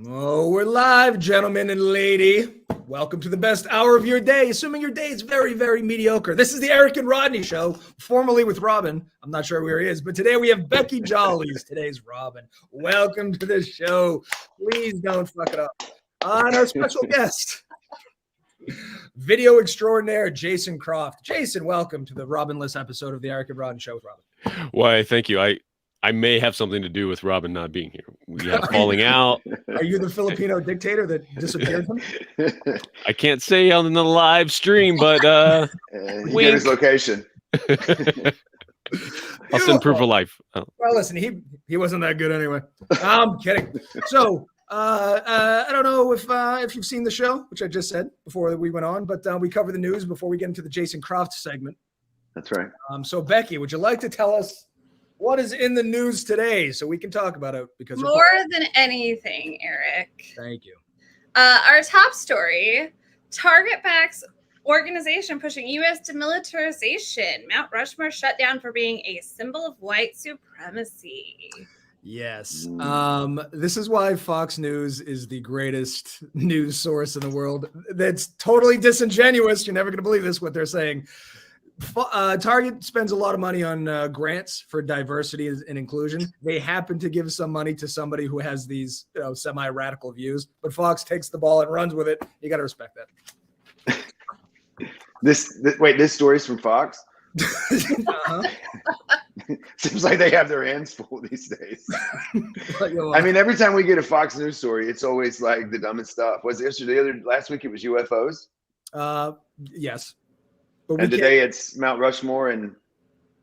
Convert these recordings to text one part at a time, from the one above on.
Oh, we're live, gentlemen and lady. Welcome to the best hour of your day, assuming your day is very, very mediocre. This is the Eric and Rodney Show, formerly with Robin. I'm not sure where he is, but today we have Becky Jolly's today's Robin. Welcome to the show. Please don't fuck it up. And our special guest, video extraordinaire, Jason Croft. Jason, welcome to the Robin-less episode of the Eric and Rodney Show with Robin. Why, thank you. I may have something to do with Robin not being here. We had a falling out. Are you the Filipino dictator that disappeared him? I can't say on the live stream, but he gave his location. I'll send proof of life. Oh. Well, listen, he wasn't that good anyway. I'm kidding. So I don't know if you've seen the show, which I just said before we went on, but we cover the news before we get into the Jason Croft segment. That's right. So Becky, would you like to tell us what is in the news today so we can talk about it? Because more than anything, Eric. Thank you. Our top story: Target backs organization pushing U.S. demilitarization. Mount Rushmore shut down for being a symbol of white supremacy. Yes. This is why Fox News is the greatest news source in the world. That's totally disingenuous. You're never going to believe this, what they're saying. Target spends a lot of money on grants for diversity and inclusion. They happen to give some money to somebody who has these semi-radical views, but Fox takes the ball and runs with it. You got to respect that. This story's from Fox? Uh-huh. Seems like they have their hands full these days. I mean, every time we get a Fox News story, it's always like the dumbest stuff. Was it yesterday? Last week it was UFOs? Yes. And today it's Mount Rushmore, and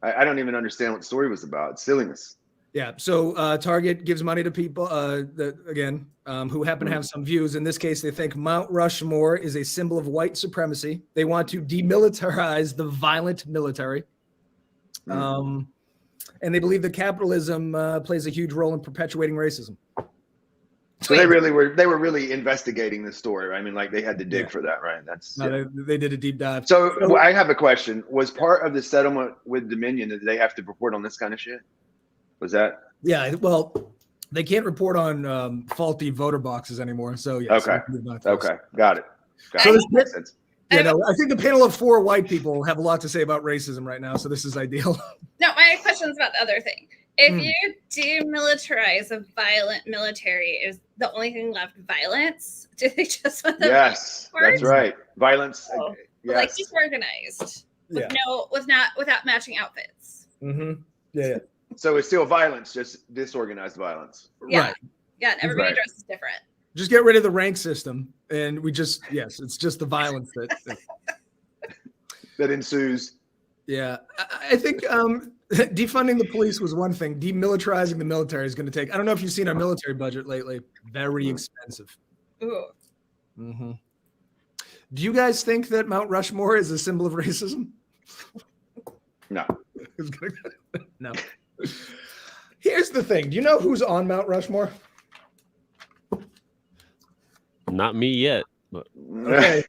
I don't even understand what the story was about. It's silliness. Yeah. So Target gives money to people, who happen to have some views. In this case, they think Mount Rushmore is a symbol of white supremacy. They want to demilitarize the violent military. And they believe that capitalism plays a huge role in perpetuating racism. So they were really investigating this story, right? I mean, like they had to dig for that, right? They did a deep dive. So I have a question. Was part of the settlement with Dominion that they have to report on this kind of shit? Was that? Yeah, well, they can't report on faulty voter boxes anymore. So yes. Okay. Got it. So this makes sense. I think the panel of 4 white people have a lot to say about racism right now, so this is ideal. No, my question's about the other thing. If you demilitarize a violent military, is the only thing left violence? Do they just want the Yes, that's right. Violence. Yes. Like disorganized without matching outfits. Mm-hmm. Yeah. So it's still violence, just disorganized violence. Yeah. Right. Yeah, and everybody dresses different. Just get rid of the rank system, and it's just the violence that ensues. Yeah, I think defunding the police was one thing. Demilitarizing the military is going to take. I don't know if you've seen our military budget lately. Very expensive. Ooh. Mm-hmm. Do you guys think that Mount Rushmore is a symbol of racism? No. No. Here's the thing. Do you know who's on Mount Rushmore? Not me yet. But. Okay.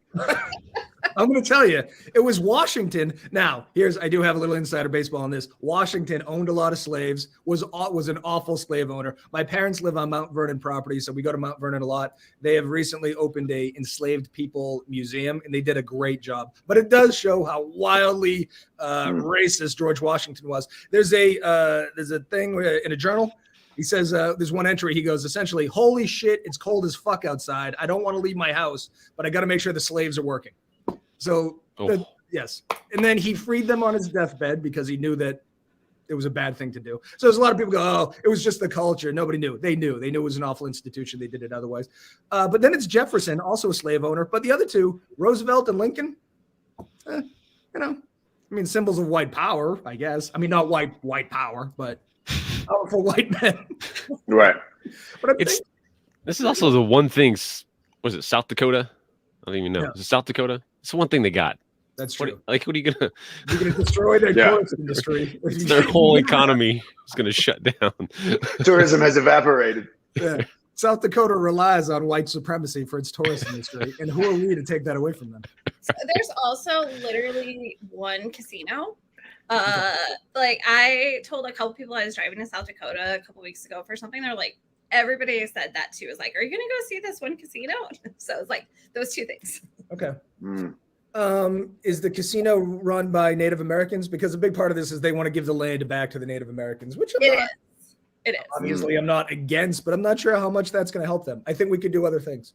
I'm going to tell you, it was Washington. Now, I do have a little insider baseball on this. Washington owned a lot of slaves, was an awful slave owner. My parents live on Mount Vernon property, so we go to Mount Vernon a lot. They have recently opened a enslaved people museum, and they did a great job. But it does show how wildly racist George Washington was. There's a thing in a journal. He says, there's one entry. He goes, essentially, holy shit, it's cold as fuck outside. I don't want to leave my house, but I got to make sure the slaves are working. So, yes. And then he freed them on his deathbed because he knew that it was a bad thing to do. So there's a lot of people go, oh, it was just the culture. Nobody knew. They knew it was an awful institution. They did it otherwise. But then it's Jefferson, also a slave owner. But the other two, Roosevelt and Lincoln, symbols of white power, I guess. I mean, not white power, but powerful white men. Right. But this is also the one thing. Was it South Dakota? I don't even know. Yeah. Is it South Dakota? It's the one thing they got. That's true. What are you gonna? You're gonna destroy their tourist industry. Their whole economy is gonna shut down. Tourism has evaporated. Yeah. South Dakota relies on white supremacy for its tourist industry, and who are we to take that away from them? So there's also literally one casino. Like I told a couple people I was driving to South Dakota a couple weeks ago for something. They're like, everybody said that too. It was like, are you going to go see this one casino? So it's like those two things. Okay. Is the casino run by Native Americans? Because a big part of this is they want to give the land back to the Native Americans, which It is. Obviously I'm not against, but I'm not sure how much that's going to help them. I think we could do other things.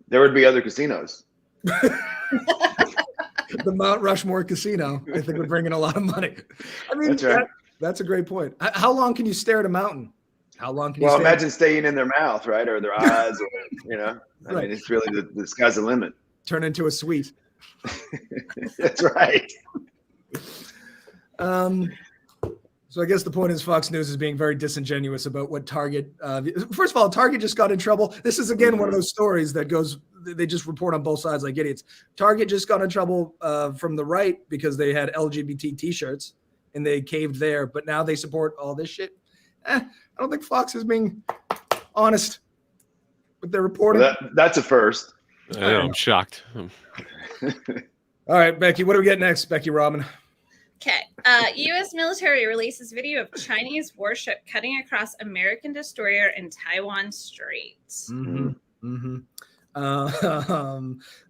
There would be other casinos. The Mount Rushmore Casino, I think, would bring in a lot of money. I mean, That's right. That's a great point. How long can you stare at a mountain? How long can you Well, stare? imagine staying in their mouth, right? Or their eyes, or, I Right. mean, it's really the sky's the limit. Turn into a suite. That's right. So I guess the point is Fox News is being very disingenuous about what Target. First of all, Target just got in trouble. This is again one of those stories that goes. They just report on both sides like idiots. Target just got in trouble from the right because they had LGBT T-shirts and they caved there, but now they support all this shit. I don't think Fox is being honest with their reporting. Well, that's a first. I know, I'm shocked. All right, Becky, what do we get next, Becky Robin? Okay. U.S. military releases video of Chinese warship cutting across American destroyer in Taiwan Strait. Mm-hmm. Mm-hmm.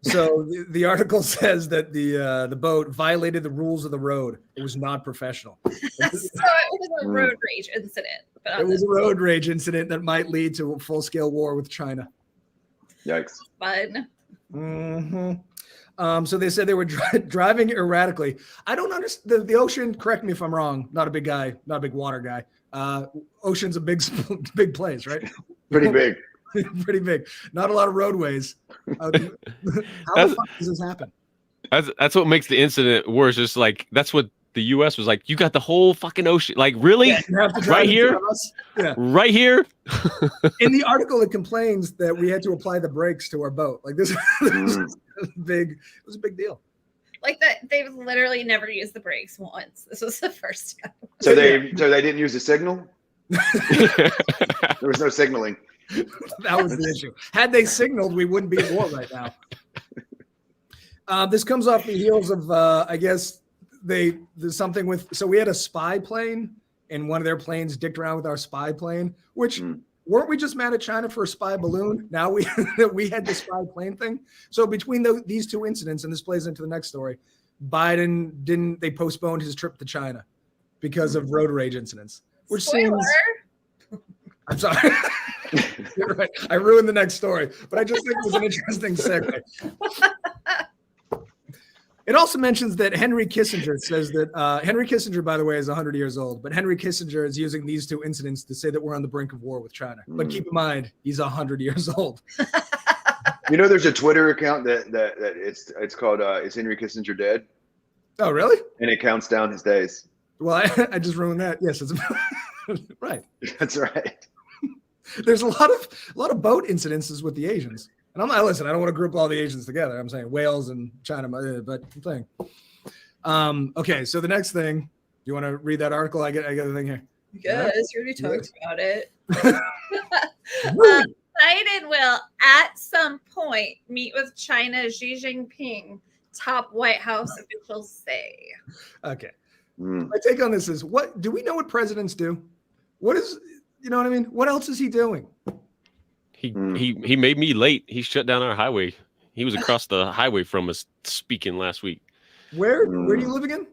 So the article says that the boat violated the rules of the road. It was not professional. So it was a road rage incident. It was a road rage incident that might lead to a full-scale war with China. Yikes. Fun. Mm-hmm. So they said they were driving erratically. I don't understand the ocean. Correct me if I'm wrong. Not a big guy, not a big water guy. Ocean's a big place, right? Pretty big. Pretty big. Not a lot of roadways. How the fuck does this happen? That's what makes the incident worse. It's like that's what the U.S. was like. You got the whole fucking ocean. Like really? Yeah, you have to drive right here? Yeah. Right here? In the article, it complains that we had to apply the brakes to our boat. Like this was big. It was a big deal. Like that, they've literally never used the brakes once. This was the first time. So they didn't use a signal? There was no signaling. That was the issue. Had they signaled, we wouldn't be at war right now. This comes off the heels of, I guess, there's something with. So we had a spy plane, and one of their planes dicked around with our spy plane. Which weren't we just mad at China for a spy balloon? Now we had the spy plane thing. So between these two incidents, and this plays into the next story, Biden they postponed his trip to China because of road rage incidents. Which Spoiler. seems. I'm sorry. You're right. I ruined the next story, but I just think it was an interesting segue. It also mentions that Henry Kissinger says that Henry Kissinger, by the way, is 100 years old, but Henry Kissinger is using these two incidents to say that we're on the brink of war with China. But keep in mind, he's 100 years old. There's a Twitter account that it's called "Is Henry Kissinger Dead?" Oh, really? And it counts down his days. Well, I just ruined that. Yes, it's right. That's right. There's a lot of boat incidences with the Asians. And I'm not, listen, I don't want to group all the Asians together. I'm saying Wales and China, but thing. Okay, so the next thing, do you want to read that article? I got a thing here. Yes, you already talked about it. Biden will at some point meet with China's Xi Jinping, top White House officials say. Okay. My take on this is, what do we know what presidents do? What is, you know what I mean? What else is he doing? He made me late. He shut down our highway. He was across the highway from us speaking last week. Where do you live again?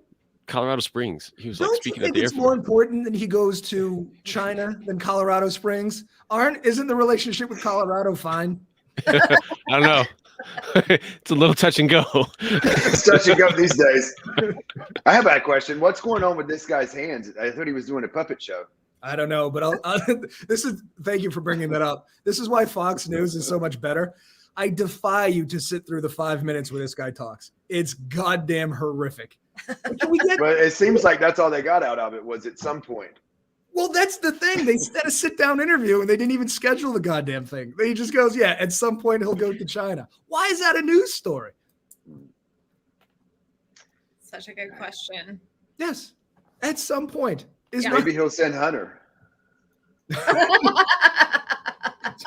Colorado Springs. He was Don't like speaking you at think the it's airport. more important that he goes to China than Colorado Springs? Isn't the relationship with Colorado fine? I don't know. It's a little touch and go. It's touch and go these days. I have a question. What's going on with this guy's hands? I thought he was doing a puppet show. I don't know, but thank you for bringing that up. This is why Fox News is so much better. I defy you to sit through the 5 minutes where this guy talks. It's goddamn horrific. But it seems like that's all they got out of it was at some point. Well, that's the thing. They had a sit-down interview, and they didn't even schedule the goddamn thing. He just goes, yeah, at some point he'll go to China. Why is that a news story? Such a good question. Yes, at some point. Maybe he'll send Hunter. To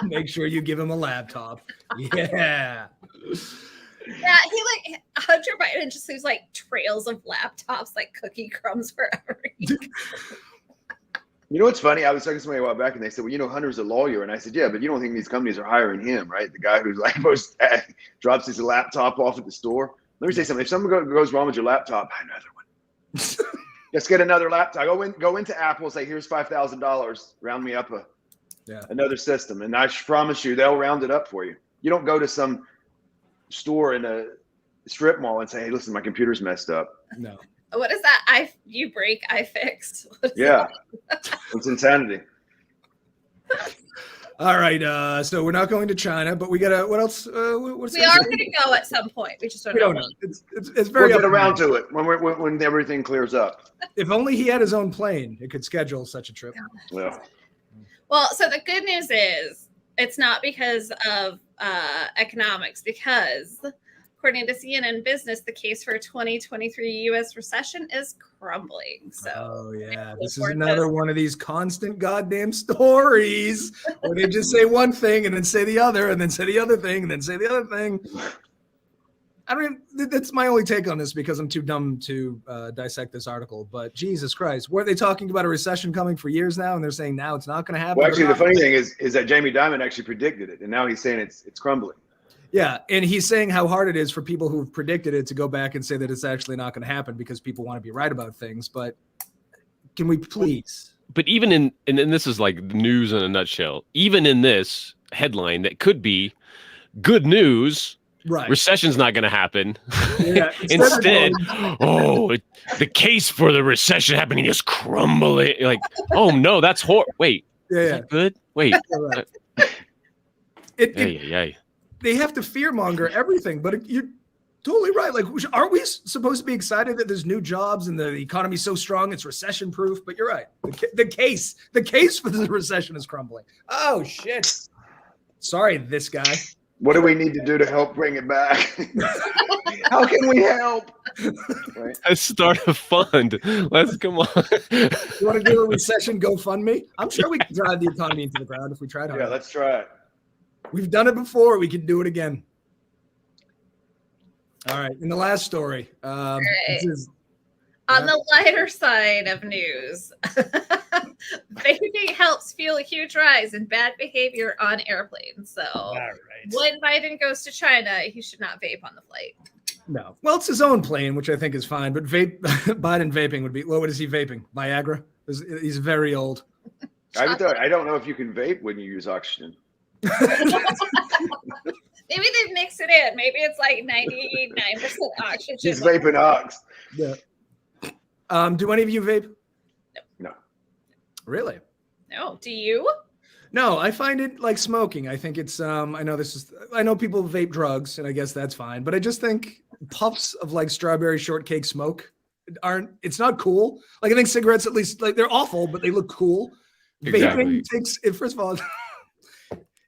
make sure you give him a laptop. Yeah. Yeah, Hunter Biden just leaves like trails of laptops, like cookie crumbs wherever. You know what's funny? I was talking to somebody a while back, and they said, "Well, you know, Hunter's a lawyer," and I said, "Yeah, but you don't think these companies are hiring him, right? The guy who's like drops his laptop off at the store." Let me say something. If something goes wrong with your laptop, buy another one. Just get another laptop. Go into Apple, say, "Here's $5,000. Round me up another system," and I promise you, they'll round it up for you. You don't go to some store in a strip mall and say, "Hey, listen, my computer's messed up." No. What is that? You break, I fix. Yeah, it's insanity. All right, so we're not going to China, but we gotta. What else? What's we are going to go at some point. We just don't know. It's very. We'll get around to it when everything clears up. If only he had his own plane, it could schedule such a trip. Yeah. Well, so the good news is it's not because of economics, because according to CNN Business, the case for a 2023 U.S. recession is crumbling. So, oh yeah, this is another one of these constant goddamn stories where they just say one thing and then say the other, and then say the other thing, and then say the other thing. I mean, that's my only take on this because I'm too dumb to dissect this article. But Jesus Christ, weren't they talking about a recession coming for years now, and they're saying now it's not going to happen? Well, actually, the funny thing is that Jamie Dimon actually predicted it, and now he's saying it's crumbling. Yeah, and he's saying how hard it is for people who've predicted it to go back and say that it's actually not going to happen because people want to be right about things. But can we please? But even and this is like news in a nutshell. Even in this headline, that could be good news. Right. Recession's not going to happen. Yeah, Instead, the case for the recession happening is crumbling. Like, oh no, that's horrible. Wait, is that good? Wait. Right. They have to fearmonger everything, but you're totally right. Like, aren't we supposed to be excited that there's new jobs and the economy's so strong it's recession proof? But you're right. The case for the recession is crumbling. Oh shit! Sorry, this guy. What do we need to do to help bring it back? How can we help? Right. Let's start a fund. Let's come on. You want to do a recession GoFundMe? I'm sure we can drive the economy into the ground if we tried hard. Yeah, let's try it. We've done it before. We can do it again. All right. In the last story, on the lighter side of news, vaping helps fuel a huge rise in bad behavior on airplanes. So when Biden goes to China, he should not vape on the flight. No. Well, it's his own plane, which I think is fine. But Biden vaping would be. Well, what is he vaping? Viagra? He's very old. I don't know if you can vape when you use oxygen. Maybe they mix it in. Maybe it's like 99% oxygen. She's vaping ox. Yeah. Do any of you vape? No. Really? No. Do you? No, I find it like smoking. I think it's I know people vape drugs, and I guess that's fine, but I just think puffs of like strawberry shortcake smoke it's not cool. Like I think cigarettes, at least, like they're awful, but they look cool. Exactly. Vaping takes it, first of all.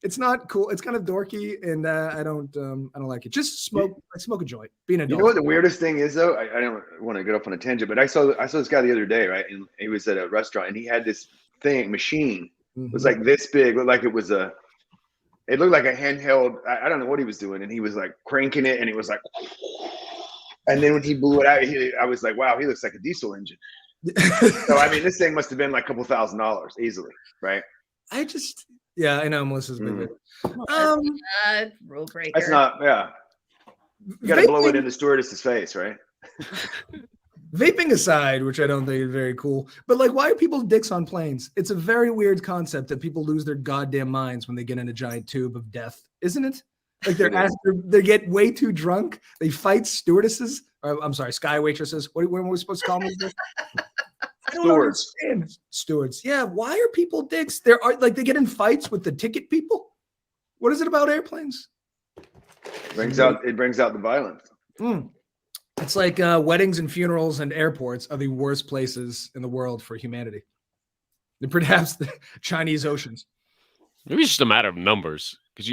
It's not cool. It's kind of dorky, and I don't like it. Just smoke. I smoke a joint. Be an adult. You know what the weirdest thing is, though? I don't want to get off on a tangent, but I saw this guy the other day, right? And he was at a restaurant, and he had this machine. It was like this big. Looked like it was it looked like a handheld. I don't know what he was doing, and he was like cranking it, and it was like. And then when he blew it out, I was like, wow, he looks like a diesel engine. So I mean, this thing must have been like a couple $1,000s easily, right? Yeah, I know Melissa's big. Rule breaker. That's not, yeah. You got to blow it in the stewardess's face, right? Vaping aside, which I don't think is very cool, but like, why are people dicks on planes? It's a very weird concept that people lose their goddamn minds when they get in a giant tube of death, isn't it? Like they get way too drunk. They fight stewardesses. I'm sorry, sky waitresses. What were we supposed to call them? Stewards. Yeah. Why are people dicks? They get in fights with the ticket people. What is it about airplanes? It brings out the violence. It's like weddings and funerals and airports are the worst places in the world for humanity. And perhaps the Chinese oceans. Maybe it's just a matter of numbers, because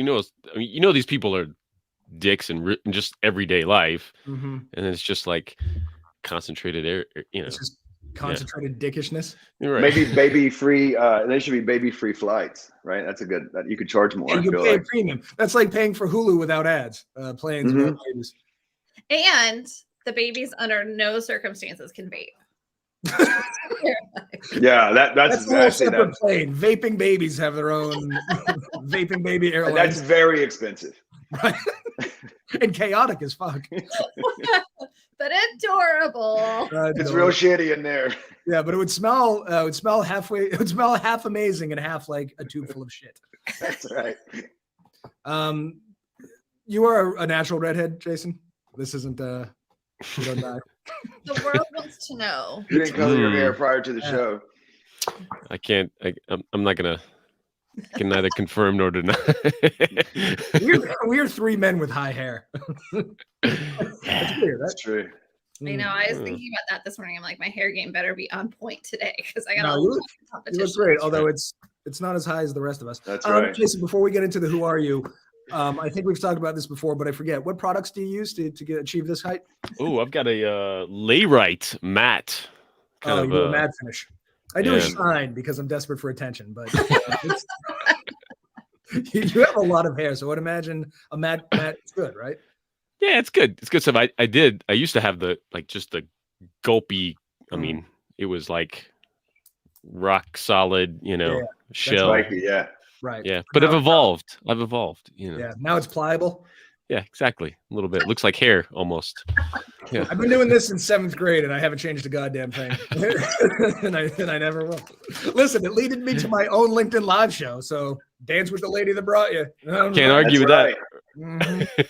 these people are dicks in just everyday life, and it's just like concentrated air. It's just concentrated dickishness. Right. Maybe baby free. They should be baby free flights, right? That's a good. You could charge more. Yeah, you pay a premium. That's like paying for Hulu without ads. Planes without babies. And the babies under no circumstances can vape. Yeah, that's a whole separate plane. Vaping babies have their own vaping baby airlines. That's very expensive. Right? And chaotic as fuck. But adorable. It's real shitty in there. Yeah, but it would smell half amazing and half like a tube full of shit. That's right. You are a natural redhead, Jason. This isn't you don't die. The world wants to know. You didn't color your hair prior to the show. I can't. I'm not gonna. Can neither confirm nor deny. we're three men with high hair. That's weird. That's true. I know. I was thinking about that this morning. I'm like, my hair game better be on point today because I got all the competition. You look great, although it's not as high as the rest of us. That's right. Jason, before we get into the who are you, I think we've talked about this before, but I forget. What products do you use to achieve this height? Oh, I've got a Layrite matte. You do a matte finish. I do a shine because I'm desperate for attention, but you have a lot of hair, so I'd imagine a matte is good, right? Yeah, it's good. It's good stuff. I used to have the just the gulpy. I mean, it was like rock solid, shell. Yeah. Right. Yeah, but I've evolved. Yeah. Now it's pliable. Yeah, exactly. A little bit. Looks like hair almost. Yeah. I've been doing this since 7th grade and I haven't changed a goddamn thing. and I never will. Listen, it led me to my own LinkedIn live show. So dance with the lady that brought you. Can't argue with that. Mm-hmm.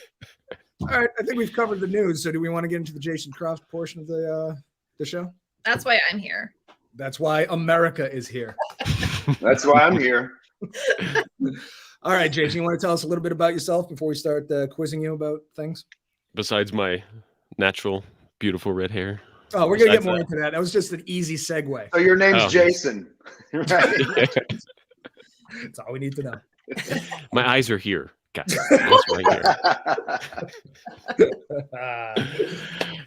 All right. I think we've covered the news. So do we want to get into the Jason Croft portion of the show? That's why I'm here. That's why America is here. That's why I'm here. All right, Jason, you want to tell us a little bit about yourself before we start quizzing you about things? Besides my natural, beautiful red hair. Oh, we're going to get more into that. That was just an easy segue. So your name's Jason, right? That's all we need to know. My eyes are here, guys. Right here.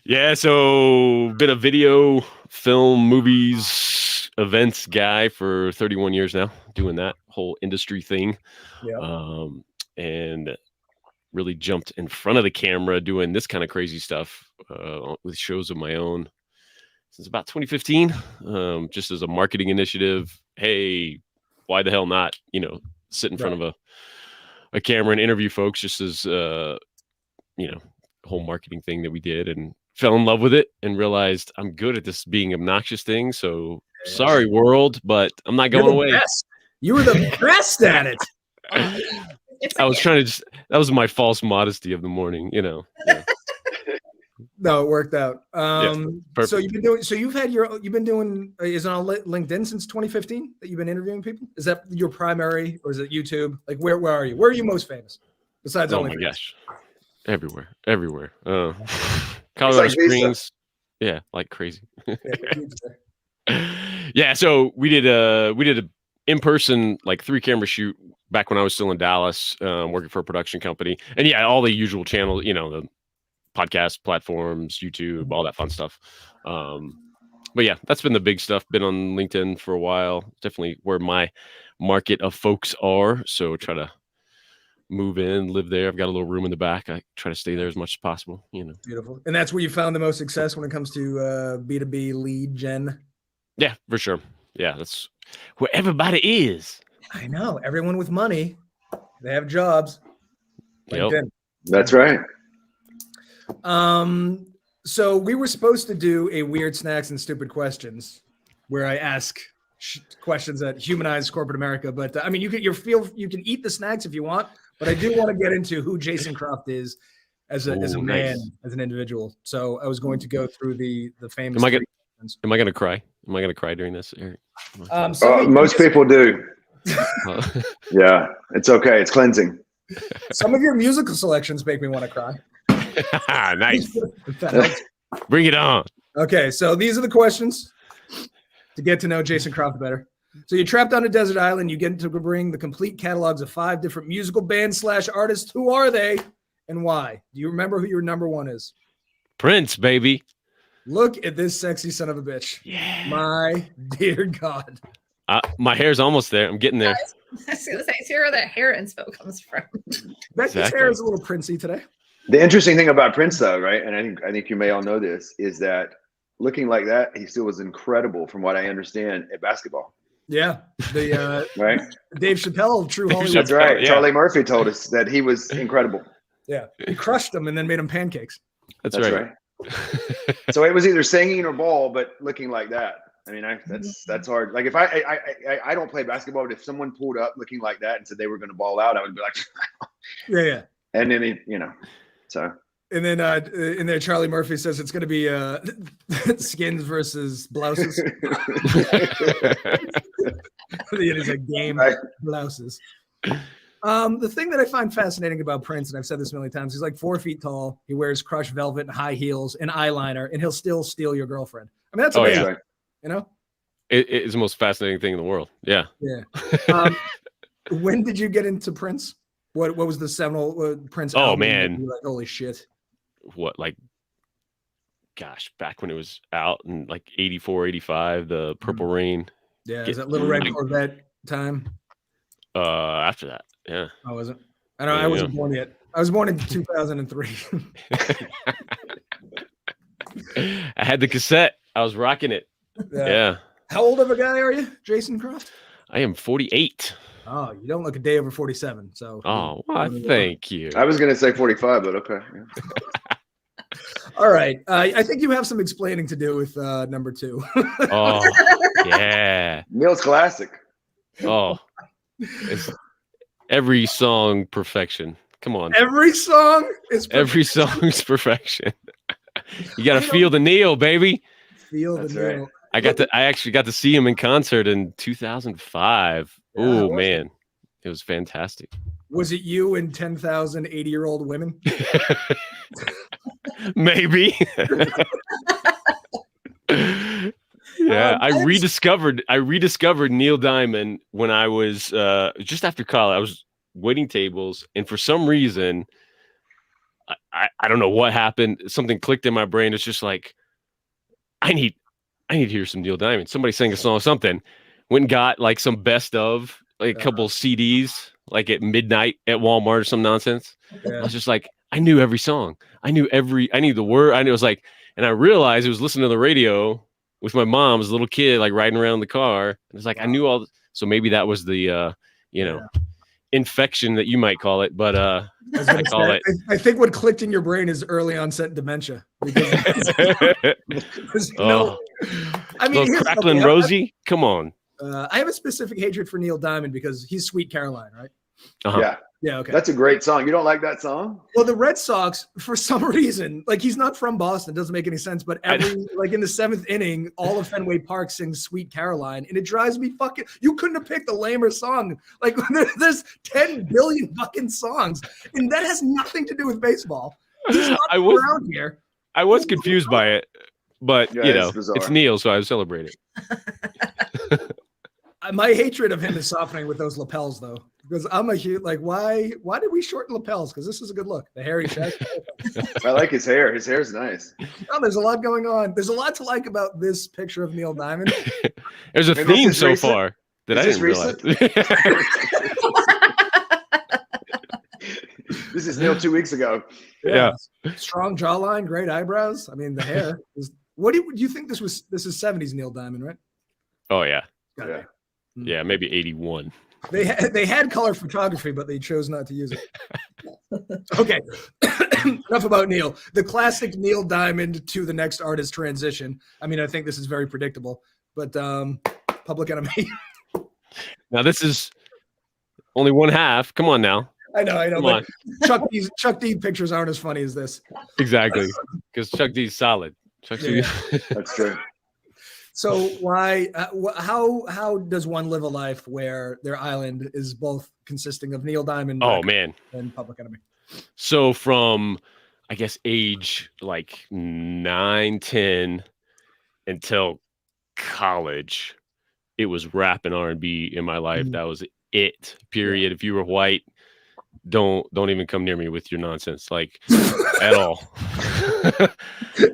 Yeah, so been a video, film, movies, events guy for 31 years now, doing that whole industry thing. Yeah. And really jumped in front of the camera doing this kind of crazy stuff with shows of my own since about 2015, just as a marketing initiative. Hey, why the hell not, sit in front of a camera and interview folks, just as, whole marketing thing that we did, and fell in love with it and realized I'm good at this being obnoxious thing. So sorry, world, but I'm not going away. Best. You were the best at it. I was trying to that was my false modesty of the morning, Yeah. No, it worked out. So you've been doing, is it on LinkedIn since 2015 that you've been interviewing people? Is that your primary, or is it YouTube? Like where are you? Where are you most famous? Besides OnlyFans? Oh my gosh. Everywhere. Colorado Springs. Yeah, like crazy. Yeah, so we did a in-person like 3-camera shoot back when I was still in Dallas, working for a production company. And yeah, all the usual channels, the podcast platforms, YouTube, all that fun stuff. But yeah, that's been the big stuff. Been on LinkedIn for a while. Definitely where my market of folks are. So try to move in, live there. I've got a little room in the back. I try to stay there as much as possible, Beautiful. And that's where you found the most success when it comes to B2B lead gen? Yeah, for sure. Yeah, that's where everybody is. I know. Everyone with money, they have jobs. Yep. That's right. So we were supposed to do a weird snacks and stupid questions where I ask questions that humanize corporate America. But I mean, you can eat the snacks if you want, but I do want to get into who Jason Croft is as a man, as an individual. So I was going to go through the famous. Am I going to cry? Am I going to cry during this, Eric? Most people do. Yeah, it's okay. It's cleansing. Some of your musical selections make me want to cry. Nice. Bring it on. Okay, so these are the questions to get to know Jason Croft better. So you're trapped on a desert island. You get to bring the complete catalogs of 5 different musical bands / artists. Who are they and why? Do you remember who your number 1 is? Prince, baby. Look at this sexy son of a bitch. Yeah. My dear God. My hair's almost there. I'm getting there. I was going to say, see where that hair inspo comes from. Becky's hair is a little princey today. The interesting thing about Prince, though, right, and I think you may all know this, is that looking like that, he still was incredible from what I understand at basketball. Yeah. The right. Dave Chappelle, True Hollywood. That's right. Yeah. Charlie Murphy told us that he was incredible. Yeah. He crushed them and then made them pancakes. That's right. So it was either singing or ball, but looking like that. I mean, that's hard. Like if I don't play basketball, but if someone pulled up looking like that and said they were going to ball out, I would be like, yeah. And then so. And then in there, Charlie Murphy says it's going to be skins versus blouses. It is a game of blouses. The thing that I find fascinating about Prince, and I've said this a million times, he's like 4 feet tall. He wears crushed velvet and high heels and eyeliner, and he'll still steal your girlfriend. I mean, that's amazing. Yeah. You know, it is the most fascinating thing in the world. Yeah. Yeah. When did you get into Prince? What was the seminal Prince? Oh album? man! Like, holy shit! What, like, gosh, back when it was out in like 84, 85, the Purple Rain. Yeah, is that Little Red Corvette time? After that, yeah. I wasn't. I don't know. I wasn't born yet. I was born in 2003. I had the cassette. I was rocking it. Yeah. How old of a guy are you, Jason Croft? I am 48. Oh, you don't look a day over 47. So. Oh, well, thank you. I was going to say 45, but okay. Yeah. All right. I think you have some explaining to do with number 2. Oh, yeah. Neil's classic. Oh, it's every song perfection. Come on. Every song is perfection. Every song's perfection. You got to feel the Neil, baby. Feel the Neil. Right. I actually got to see him in concert in 2005. Yeah, oh man, it was fantastic. Was it you and 10,000 80-year-old women? Maybe. Yeah, I rediscovered Neil Diamond when I was just after college. I was waiting tables, and for some reason, I don't know what happened. Something clicked in my brain. It's just like, I need to hear some Neil Diamond. Somebody sang a song, something. Went and got like some best of, like a couple CDs, like at midnight at Walmart or some nonsense. Yeah. I was just like, I knew every song. I knew the word. I knew it was like, and I realized it was listening to the radio with my mom as a little kid, like riding around the car. And it's like, I knew all. So maybe that was the, infection that you might call it, but I call it. I think what clicked in your brain is early onset dementia. I mean, Crackling Rosie, come on. I have a specific hatred for Neil Diamond because he's Sweet Caroline, right? Uh-huh. Yeah. Okay. That's a great song. You don't like that song? Well, the Red Sox, for some reason, like he's not from Boston, doesn't make any sense. But like in the 7th inning, all of Fenway Park sings Sweet Caroline, and it drives me fucking. You couldn't have picked a lamer song. Like there's 10 billion fucking songs, and that has nothing to do with baseball. He's not around here. I was confused by it, but it's Neil, so I was celebrating. My hatred of him is softening with those lapels, though, because I'm a huge why did we shorten lapels? Because this is a good look. The hairy shag. I like his hair. His hair's nice. Oh, there's a lot going on. There's a lot to like about this picture of Neil Diamond. There's a theme so far that I didn't realize. This is Neil 2 weeks ago. Yeah. Strong jawline, great eyebrows. I mean, the hair is. What do you think this is 70s Neil Diamond, right? Oh yeah. Yeah. Yeah, maybe 81. They had color photography, but they chose not to use it. Okay, enough about Neil. The classic Neil Diamond to the next artist transition. I mean, I think this is very predictable, but Public Enemy. Now this is only one half. Come on now. I know. Come on. Chuck D pictures aren't as funny as this. Exactly, because Chuck D's solid. D. That's true. So why? How does one live a life where their island is both consisting of Neil Diamond? Oh man, and Public Enemy. So from I guess age like 9, 10 until college, it was rap and R&B in my life. Mm-hmm. That was it. Period. If you were white, don't even come near me with your nonsense, like at all.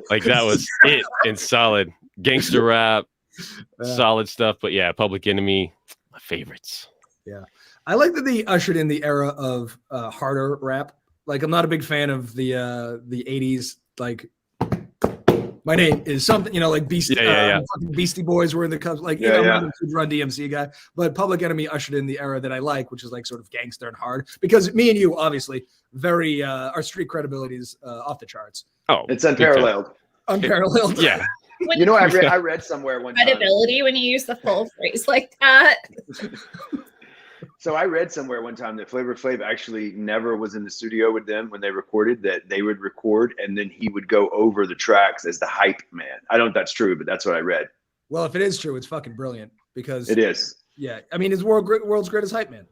Like that was it. And solid. Gangster rap, solid stuff, but yeah, Public Enemy, my favorites. Yeah, I like that they ushered in the era of harder rap. Like, I'm not a big fan of the 80s, like, My name is something, like Beastie. Fucking Beastie Boys were in the Cubs. Like, I'm not a huge Run DMC guy, but Public Enemy ushered in the era that I like, which is like sort of gangster and hard. Because me and you, obviously, very our street credibility is off the charts. Oh, it's unparalleled. Unparalleled. Yeah. I read somewhere one time. Credibility when you use the full phrase like that. So I read somewhere one time that Flavor Flav actually never was in the studio with them when they recorded, that they would record and then he would go over the tracks as the hype man. I don't know if that's true, but that's what I read. Well, if it is true, it's fucking brilliant because it is. Yeah. I mean, he's world's greatest hype man.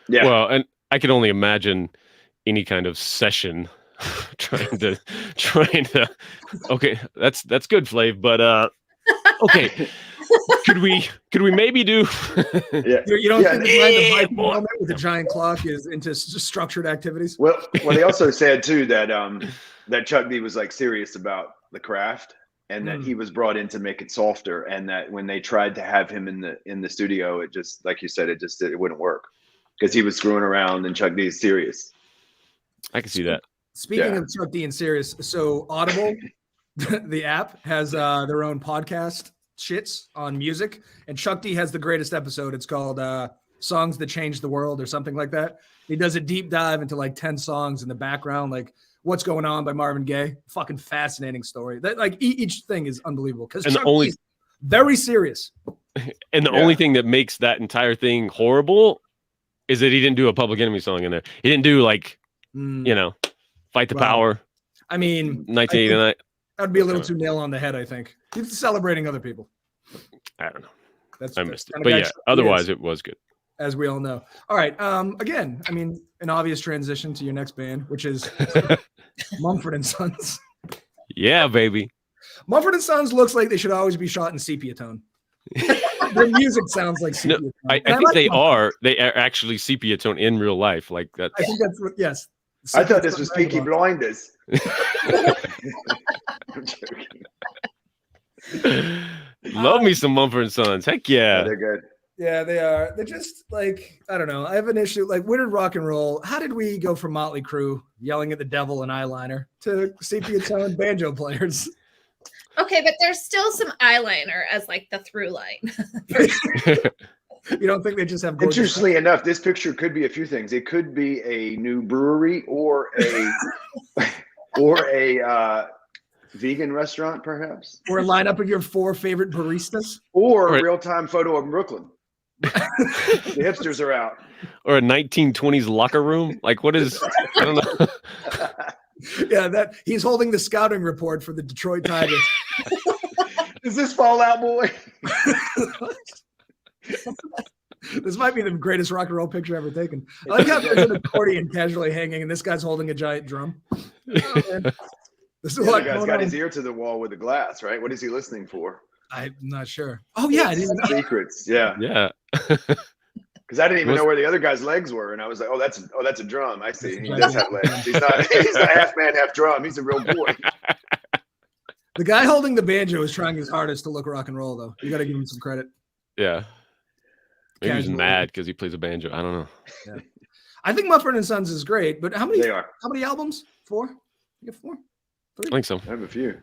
Yeah. Well, and I can only imagine any kind of session trying to okay, that's good, Flav, but okay. Could we maybe do? You don't think the bike helmet with the giant clock is into structured activities? Well, they also said too that that Chuck D was like serious about the craft, and that he was brought in to make it softer, and that when they tried to have him in the studio, it just, like you said, it wouldn't work because he was screwing around and Chuck D is serious. I can see that. Speaking of Chuck D and serious, so Audible, the app, has their own podcast shits on music, and Chuck D has the greatest episode. It's called Songs That Changed the World or something like that. He does a deep dive into like 10 songs in the background, like What's Going On by Marvin Gaye. Fucking fascinating story. That like each thing is unbelievable because Chuck D is very serious. And the only thing that makes that entire thing horrible is that he didn't do a Public Enemy song in there. He didn't do like Fight the Power. I mean, 1989. That'd be a little too nail on the head, I think. He's celebrating other people. I don't know. I missed it. But yeah, otherwise it was good. As we all know. All right. Again, I mean, an obvious transition to your next band, which is Mumford & Sons. Yeah, baby. Mumford & Sons looks like they should always be shot in sepia tone. Their music sounds like sepia tone. I think they are. They are actually sepia tone in real life. Like that. I think that's what, yes. I thought this was Peaky Blinders. I'm joking. Love me some Mumford & Sons. Heck yeah. They're good. Yeah, they are. They're just like, I don't know. I have an issue. Like, where did rock and roll? How did we go from Motley Crue yelling at the devil and eyeliner to sepia tone banjo players? Okay, but there's still some eyeliner as like the through line. You don't think they just have? Interestingly enough, this picture could be a few things. It could be a new brewery or a vegan restaurant, perhaps, or a lineup of your 4 favorite baristas, or a real-time photo of Brooklyn. The hipsters are out, or a 1920s locker room. Like, what is? I don't know. Yeah, that he's holding the scouting report for the Detroit Tigers. Is this Fall Out Boy? This might be the greatest rock and roll picture ever taken. I like how there's an accordion casually hanging, and this guy's holding a giant drum. Oh, this is the guy's got his ear to the wall with the glass, right? What is he listening for? I'm not sure. Oh yeah, secrets. Yeah. Because I didn't even know where the other guy's legs were, and I was like, "Oh, that's a drum." I see. He does have legs. He's not half man, half drum. He's a real boy. The guy holding the banjo is trying his hardest to look rock and roll, though. You got to give him some credit. Yeah. Maybe he's mad because he plays a banjo. I don't know. Yeah. I think Mumford & Sons is great, but how many albums? 4? You have 4? 3? I think so. I have a few.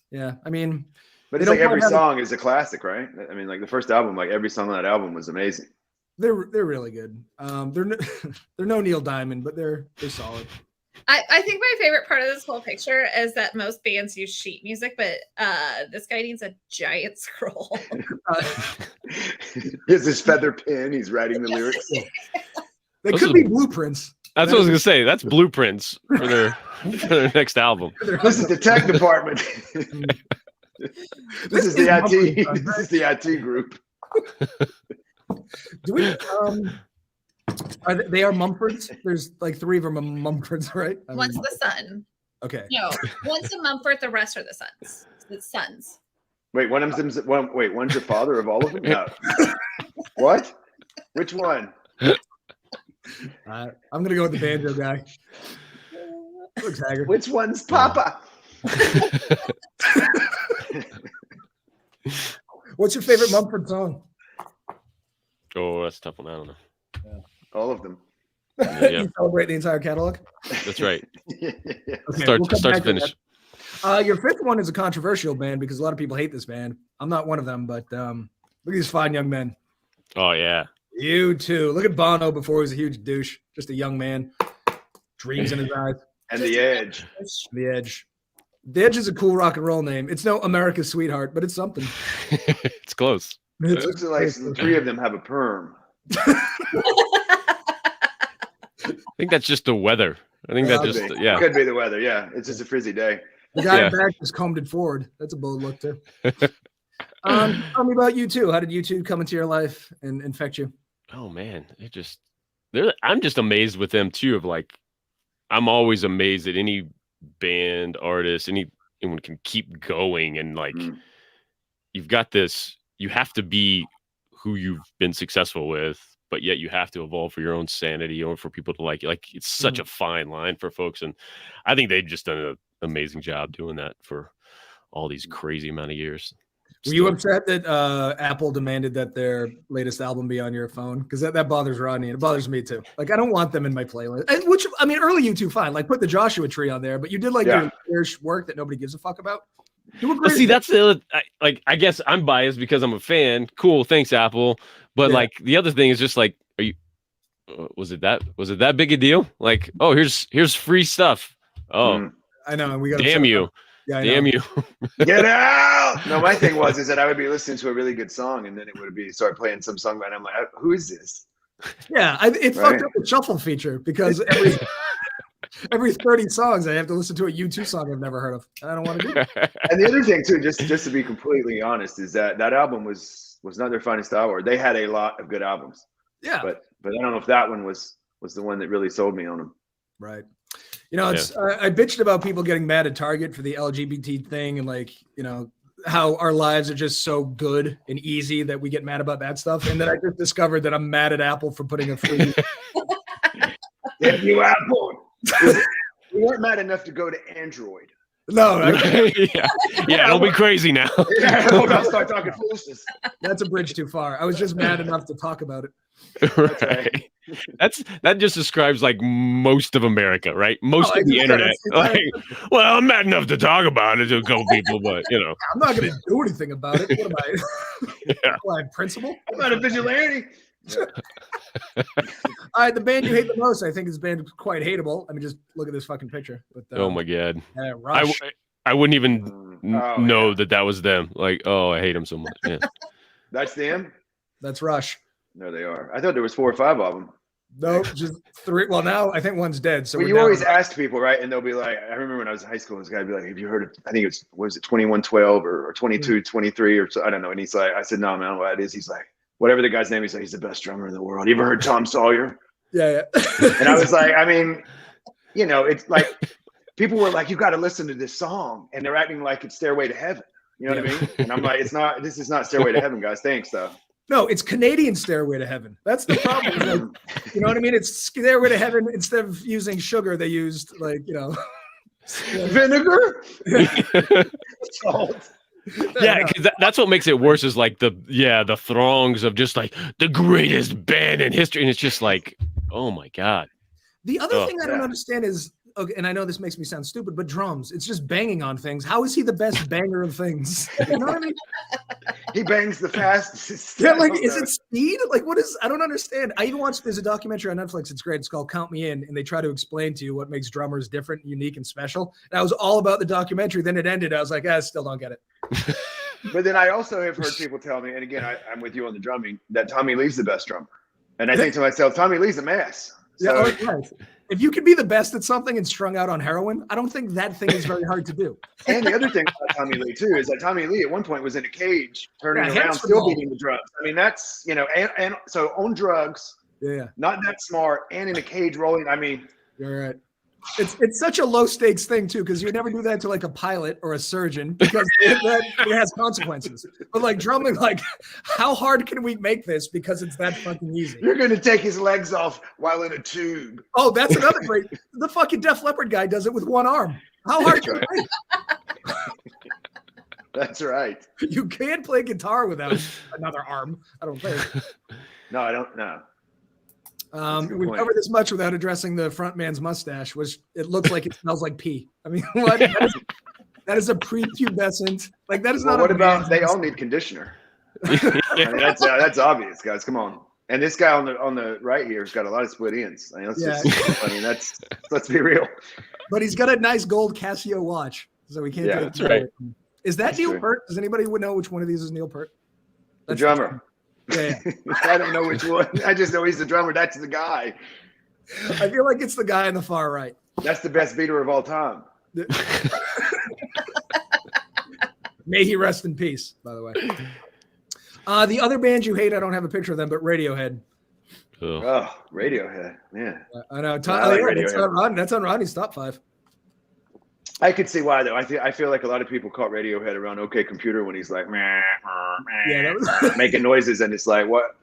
Yeah, I mean, but it's like every song is a classic, right? I mean, like the first album, like every song on that album was amazing. They're really good. They're no Neil Diamond, but they're solid. I think my favorite part of this whole picture is that most bands use sheet music, but this guy needs a giant scroll. He has his feather pen. He's writing the lyrics. They could be blueprints. That's what I was gonna say. That's blueprints for their next album. This is the tech department. This is the IT. This is the IT group. Do we? They are Mumfords. There's like 3 of them are Mumfords, right? One's the son. Okay. No, one's a Mumford. The rest are the sons. It's sons. Wait, one's the father of all of them? No. What? Which one? I'm gonna go with the banjo guy. Looks haggard. Which one's Papa? What's your favorite Mumford song? Oh, that's a tough one. I don't know. Yeah. All of them. You celebrate the entire catalog? That's right. Yeah. Okay, start to finish. Your fifth one is a controversial band because a lot of people hate this band. I'm not one of them, but look at these fine young men. Oh yeah. U2. Look at Bono before he was a huge douche. Just a young man. Dreams in his eyes. And The Edge. The Edge. The Edge is a cool rock and roll name. It's no America's Sweetheart, but it's something. It's close. It looks like the three of them have a perm. I think that's just the weather. I think that just It could be the weather. Yeah, it's just a frizzy day. The guy back just combed it forward. That's a bold look too. Tell me about U2. How did U2 come into your life and infect you? Oh man, I'm just amazed with them too. Of like, I'm always amazed that anyone can keep going and like, you've got this. You have to be who you've been successful with, but yet you have to evolve for your own sanity or for people to like you. Like, it's such a fine line for folks, and I think they've just done an amazing job doing that for all these crazy amount of years. Were you upset that Apple demanded that their latest album be on your phone? Because that bothers Rodney, and it bothers me too. Like, I don't want them in my playlist. And which, I mean, early U2, fine. Like, put the Joshua Tree on there, but you did like your work that nobody gives a fuck about. See, that's the I guess I'm biased because I'm a fan. Cool, thanks, Apple. But like the other thing is just like, are you? Was it that big a deal? Like, oh, here's free stuff. Oh, I know. We got damn you. Yeah, damn you. Get out! No, my thing is that I would be listening to a really good song, and then it would be start playing some song, and I'm like, who is this? Yeah, it fucked up the shuffle feature because every 30 songs I have to listen to a U2 song I've never heard of. I don't want to do that. And the other thing too, just to be completely honest, is that album was not their finest hour. They had a lot of good albums. Yeah. But I don't know if that one was the one that really sold me on them. Right. You know, it's I bitched about people getting mad at Target for the LGBT thing and like, you know, how our lives are just so good and easy that we get mad about that stuff. And then I just discovered that I'm mad at Apple for putting a free If you Apple. We weren't mad enough to go to Android. No, don't be crazy now. Don't start talking foolishness. That's a bridge too far. I was just mad enough to talk about it. Right. That just describes like most of America, right? Most of the internet. Like, well, I'm mad enough to talk about it to a couple people, but you know, I'm not going to do anything about it. What am I? What, I'm principal? I'm not a vigilante. All right, the band you hate the most, I think, is band quite hateable. I mean, just look at this fucking picture. But, oh my god, Rush. I wouldn't even know that was them. Like, oh, I hate them so much. Yeah. That's them. That's Rush. No, they are. I thought there was 4 or 5 of them. No, just 3. Well, now I think one's dead. So you always ask people, right? And they'll be like, I remember when I was in high school, this guy would be like, have you heard of, I think it was 2112 or 2223 or so, I don't know. And he's like, I said, no, man, I don't know what it is. He's like, whatever the guy's name is, he's the best drummer in the world. You ever heard Tom Sawyer? Yeah. And I was like, I mean, you know, it's like people were like, you got to listen to this song, and they're acting like it's Stairway to Heaven. You know what I mean? And I'm like, this is not Stairway to Heaven, guys. Thanks, though. No, it's Canadian Stairway to Heaven. That's the problem. Like, you know what I mean? It's Stairway to Heaven. Instead of using sugar, they used vinegar, salt. Yeah, because that's what makes it worse is like the throngs of just like the greatest band in history, and it's just like, oh my god. The other thing I don't understand is, okay, and I know this makes me sound stupid, but drums, it's just banging on things. How is he the best banger of things? You know what I mean? He bangs the fastest. Yeah, like, is it speed? Like, what is, I don't understand. I even watched, there's a documentary on Netflix. It's great. It's called Count Me In. And they try to explain to you what makes drummers different, unique, and special. And I was all about the documentary. Then it ended. I was like, I still don't get it. But then I also have heard people tell me, and again, I'm with you on the drumming, that Tommy Lee's the best drummer. And I think to myself, Tommy Lee's a mess. So, right. If you could be the best at something and strung out on heroin, I don't think that thing is very hard to do. And the other thing about Tommy Lee too is that Tommy Lee at one point was in a cage, turning around, still beating the drums. I mean, that's, you know, and so on drugs, not that smart, and in a cage rolling. I mean, you're right. It's such a low stakes thing too, because you never do that to like a pilot or a surgeon because it has consequences. But like drumming, like how hard can we make this because it's that fucking easy? You're gonna take his legs off while in a tube. Oh, that's another great. The fucking Def Leppard guy does it with one arm. How hard can it be? That's right. You can't play guitar without another arm. I don't think. No, I don't know. We've covered this much without addressing the front man's mustache, which it looks like it smells like pee. I mean, what? That is a prepubescent. Like that is Well, not. what a about man's they all need conditioner? I mean, that's obvious, guys. Come on. And this guy on the right here has got a lot of split ends. I mean, let's be real. But he's got a nice gold Casio watch, so we can't. Yeah, take that's right. Is that That's Neil true. Peart? Does anybody know which one of these is Neil Peart? The drummer. Yeah. I don't know which one. I just know he's the drummer. That's the guy. I feel like it's the guy on the far right. That's the best beater of all time. May he rest in peace, by the way. The other band you hate, I don't have a picture of them, but Radiohead. Oh, Radiohead. Yeah. I know. I like Radiohead. That's on Rodney's top 5. I could see why though. I feel like a lot of people caught Radiohead around OK Computer when he's like making noises, and it's like what?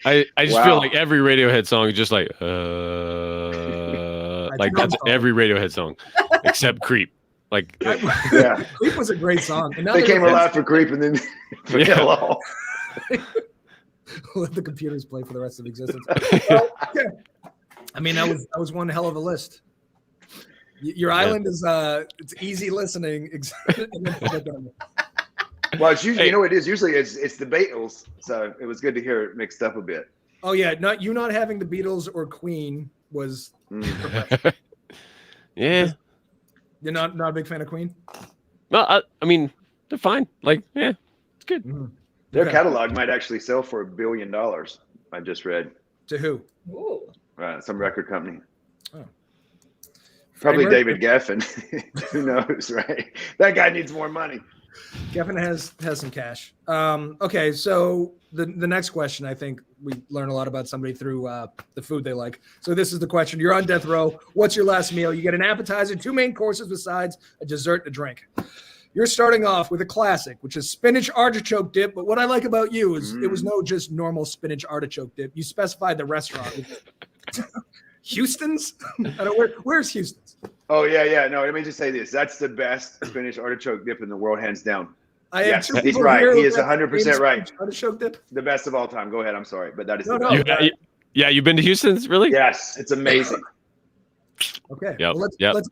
I just feel like every Radiohead song is just like like that's every Radiohead song except Creep. Like yeah, Creep was a great song. And now they came alive for Creep and then fell off. Let the computers play for the rest of existence. Yeah. I mean, that was one hell of a list. Your island is it's easy listening. Well, it's usually it is usually it's the Beatles, so it was good to hear it mixed up a bit. Oh yeah, not having the Beatles or Queen was. Yeah, you're not a big fan of Queen. No, I mean they're fine. Like it's good. Mm-hmm. Their catalog might actually sell for $1 billion. I just read. To who? Ooh. Some record company. Oh. Probably David Geffen. Who knows, right? That guy needs more money. Geffen has some cash. Okay, so the next question, I think we learn a lot about somebody through the food they like. So this is the question. You're on death row. What's your last meal? You get an appetizer, 2 main courses with sides, a dessert, and a drink. You're starting off with a classic, which is spinach artichoke dip. But what I like about you is it was no just normal spinach artichoke dip. You specified the restaurant. Houston's? I don't, where's Houston's? Oh, yeah. No, let me just say this. That's the best spinach artichoke dip in the world, hands down. Yes, he's right. He is 100% right. Artichoke dip? The best of all time. Go ahead. I'm sorry, but that is the best. Yeah, you've been to Houston's, really? Yes, it's amazing. Okay. Yep. Well, let's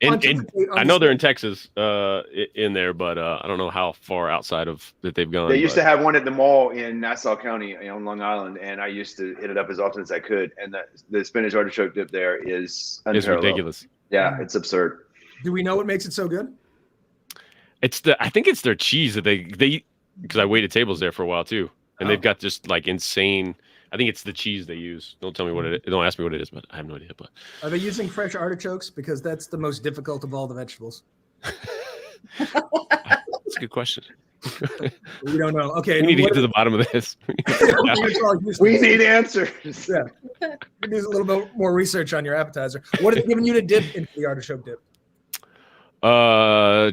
I know they're in Texas, in there, but I don't know how far outside of that they've gone. They used to have one at the mall in Nassau County on Long Island, and I used to hit it up as often as I could. And the spinach artichoke dip there is unparalleled. It's ridiculous. Yeah, it's absurd. Do we know what makes it so good? I think it's their cheese that they because I waited tables there for a while too, and they've got just like insane. I think it's the cheese they use. Don't tell me what it is. Don't ask me what it is, but I have no idea. But are they using fresh artichokes? Because that's the most difficult of all the vegetables. That's a good question. We don't know. Okay, we need to get to the bottom of this. We need answers. Yeah, we need a little bit more research on your appetizer. What are they giving you to dip into the artichoke dip?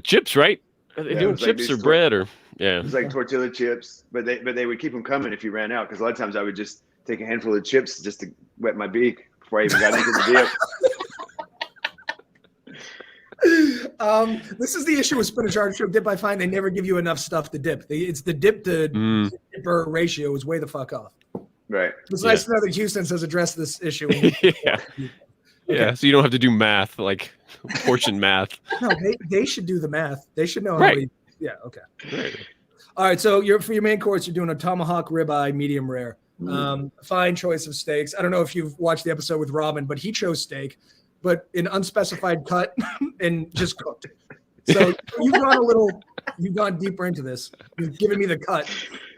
Chips, right? Are they doing chips or bread or? Yeah, it was like tortilla chips, but they would keep them coming if you ran out, because a lot of times I would just take a handful of chips just to wet my beak before I even got into the dip. This is the issue with spinach artichoke dip. I find they never give you enough stuff to dip. It's the dip to dipper ratio is way the fuck off. Right. It's nice to know that Houston's has addressed this issue. Yeah, so you don't have to do math, like portion math. No, they should do the math. They should know how many. Yeah, okay. Right. All right, so for your main course, you're doing a tomahawk ribeye, medium rare. Fine choice of steaks. I don't know if you've watched the episode with Robin, but he chose steak, but an unspecified cut and just cooked. So you've gone deeper into this. You've given me the cut.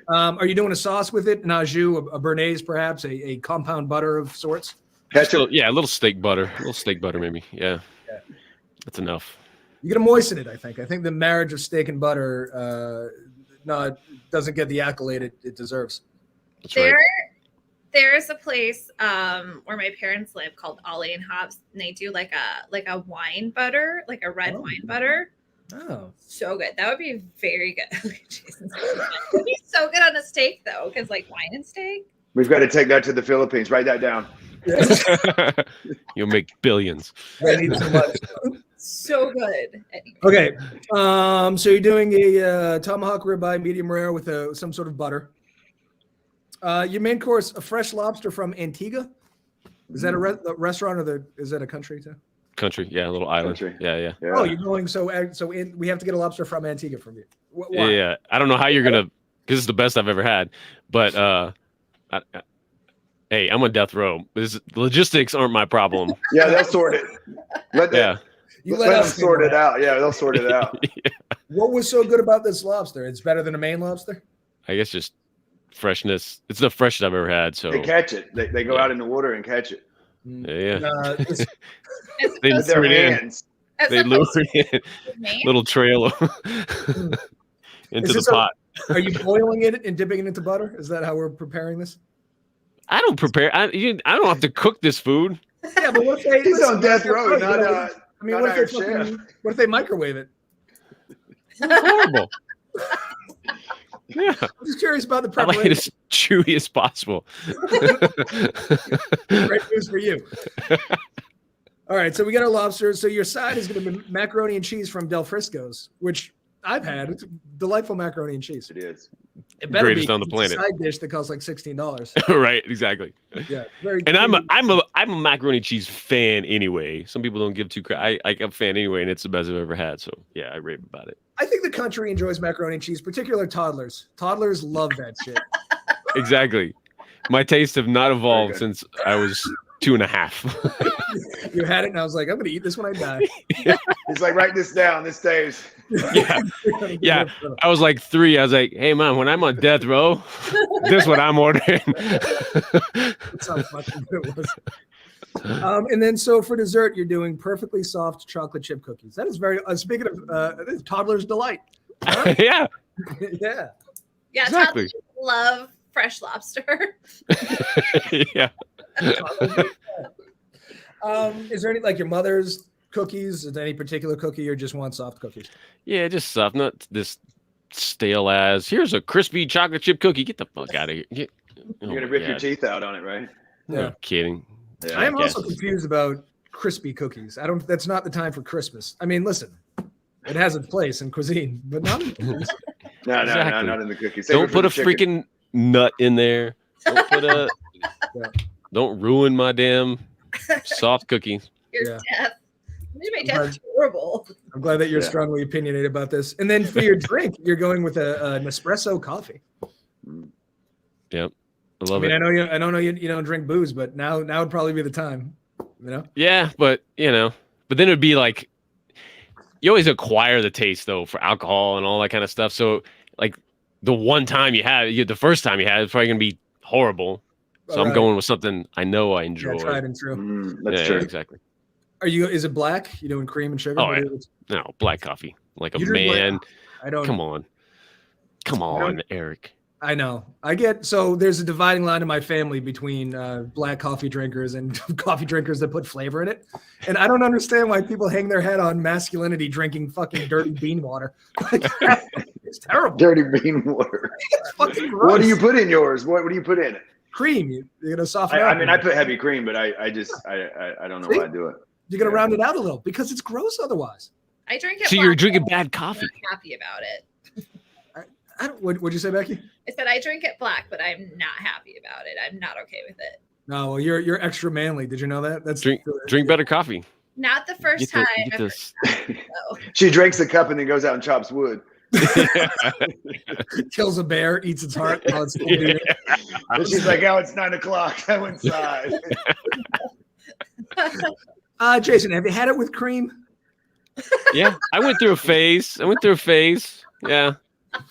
Are you doing a sauce with it? An au jus, a béarnaise, perhaps, a compound butter of sorts? A little steak butter. A little steak butter, maybe. Yeah. That's enough. You got to moisten it, I think. I think the marriage of steak and butter doesn't get the accolade it deserves. That's right. There's a place where my parents live called Ollie and Hobbs, and they do like a wine butter, like a red wine butter. Oh, so good. That would be very good. It would be so good on a steak, though, because like wine and steak. We've got to take that to the Philippines. Write that down. You'll make billions. I need so much. So good. Okay, so you're doing a tomahawk ribeye, medium rare with some sort of butter. Your main course, a fresh lobster from Antigua. Is that a restaurant or is that a country too? country. Yeah, a little island. Country. Yeah. Oh, you're going we have to get a lobster from Antigua from you. Why? Yeah. I don't know how you're gonna, because it's the best I've ever had. But hey, I'm on death row. Logistics aren't my problem. Yeah, they'll sort it. Let them sort it out. Yeah, they'll sort it out. Yeah. What was so good about this lobster? It's better than a Maine lobster? I guess just freshness. It's the freshest I've ever had. So they catch it. They go out in the water and catch it. Yeah. They with their hands. They lure it in. Little trail into the pot. Are you boiling it and dipping it into butter? Is that how we're preparing this? I don't prepare. I don't have to cook this food. Yeah, but what if he's on death row? What if they microwave it? Horrible. Yeah. I'm just curious about the I preparation. like it as chewy as possible. Great news for you. All right, so we got our lobster. So your side is going to be macaroni and cheese from Del Frisco's, which I've had. It's delightful macaroni and cheese. It is. It better Greatest be, on the planet. A side dish that costs like $16. Right, exactly. Yeah, very. And I'm a macaroni and cheese fan anyway. Some people don't give two credit. I'm a fan anyway, and it's the best I've ever had. So yeah, I rave about it. I think the country enjoys macaroni and cheese, particularly toddlers. Toddlers love that shit. Exactly. My tastes have not evolved since I was 2.5. You had it, and I was like, I'm going to eat this when I die. He's like, write this down. This stays. Yeah. I was like 3. I was like, hey, Mom, when I'm on death row, this is what I'm ordering. That's how fucking good it was. And then, so for dessert, you're doing perfectly soft chocolate chip cookies. That is very, speaking of toddler's delight. Huh? Yeah. Yeah. Yeah, exactly. Toddlers love fresh lobster. Yeah. Is there any, like your mother's cookies? Is there any particular cookie or just want soft cookies? Yeah, just soft, not this stale as, here's a crispy chocolate chip cookie. Get the fuck out of here. You're going to rip your teeth out on it, right? Yeah. No kidding. Yeah, I am also confused about crispy cookies. That's not the time for Christmas. I mean, listen, it has its place in cuisine, but not in cookies. No, Exactly. not in the cookies. Save Don't it for put a the chicken. freaking nut in there. Don't put a. Don't ruin my damn soft cookie. Your death. You made death horrible. I'm glad that you're strongly opinionated about this. And then for your drink, you're going with an espresso coffee. Yep. I love it. I know you don't drink booze, but now would probably be the time. You know? Yeah, but but then it'd be like you always acquire the taste though for alcohol and all that kind of stuff. So like the one time the first time you had, it's probably gonna be horrible. So I'm going with something I know I enjoy. Yeah, tried and true. That's true. Exactly. Is it black? You doing cream and sugar? Oh, yeah. No, black coffee. Like a man. I don't. Come on, Eric. I know. So there's a dividing line in my family between black coffee drinkers and coffee drinkers that put flavor in it. And I don't understand why people hang their head on masculinity drinking fucking dirty bean water. It's terrible. Dirty bean water. It's fucking gross. What do you put in yours? What do you put in it? Cream. You're going to soften it up. I mean, I put heavy cream, but I don't know why I do it. You're going to round it out a little because it's gross otherwise. I drink it. So you're drinking bad coffee. I'm not happy about it. What'd you say, Becky? I said I drink it black, but I'm not happy about it. I'm not okay with it. No, well, you're extra manly. Did you know that? That's drink better coffee. Not the first time. She drinks the cup and then goes out and chops wood. Kills a bear, eats its heart. While it's And she's like, "Oh, it's 9 o'clock. I went inside." Jason, have you had it with cream? Yeah, I went through a phase. Yeah,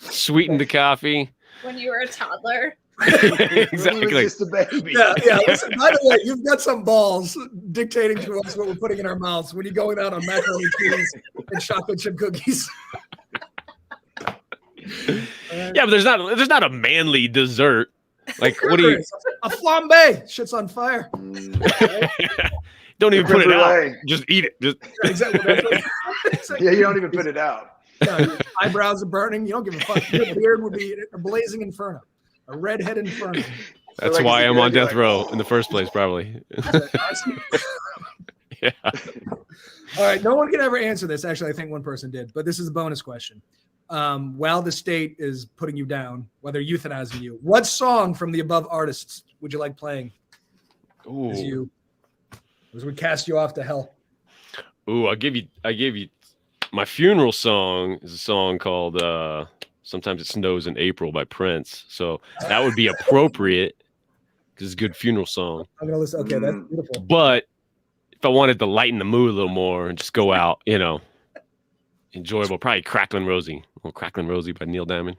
sweetened the coffee. When you were a toddler. Exactly. He was just a baby. Yeah. Listen, by the way, you've got some balls dictating to us what we're putting in our mouths when you're going out on macaroni and cheese and chocolate chip cookies. Yeah, but there's not a manly dessert. Like, what do you? A flambe. Shit's on fire. Don't even put it out. Just eat it. Just exactly. Yeah, you don't even put it out. Yeah, your eyebrows are burning. You don't give a fuck. Your beard would be a blazing inferno, a redhead inferno. That's why I'm on death row in the first place, probably. Yeah. All right. No one can ever answer this. Actually, I think one person did, but this is a bonus question. While the state is putting you down, whether euthanizing you, what song from the above artists would you like playing? As we cast you off to hell? Ooh, I gave you my funeral song is a song called Sometimes It Snows in April by Prince. So that would be appropriate because it's a good funeral song. I'm gonna listen. Okay, that's beautiful. But if I wanted to lighten the mood a little more and just go out, enjoyable, probably Cracklin' Rosie. Well, Cracklin' Rosie by Neil Diamond.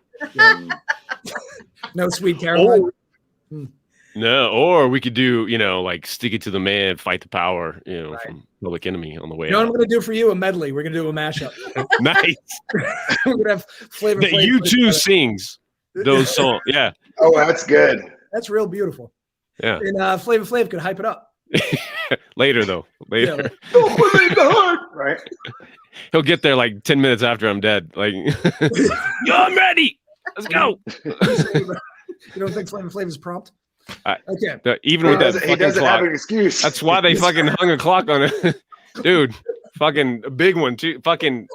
No Sweet Caroline. No, or we could do, like Stick It to the Man, Fight the Power, Right. from Public Enemy on the way You know what out. I'm gonna do for you? A medley. We're gonna do a mashup. Nice. We're gonna have Flavor That Flav you put it two together. sings those songs. Yeah. Oh, that's good. That's real beautiful. Yeah. And Flavor Flav could hype it up. Later, though. Later. Yeah, Don't believe the heart. Right. He'll get there like 10 minutes after I'm dead. Like, yo, I'm ready. Let's go. You don't think Flavor Flav is prompt? Okay. Even with that He fucking doesn't clock. have an excuse. That's why they fucking hung a clock on it. Dude, fucking a big one, too. Fucking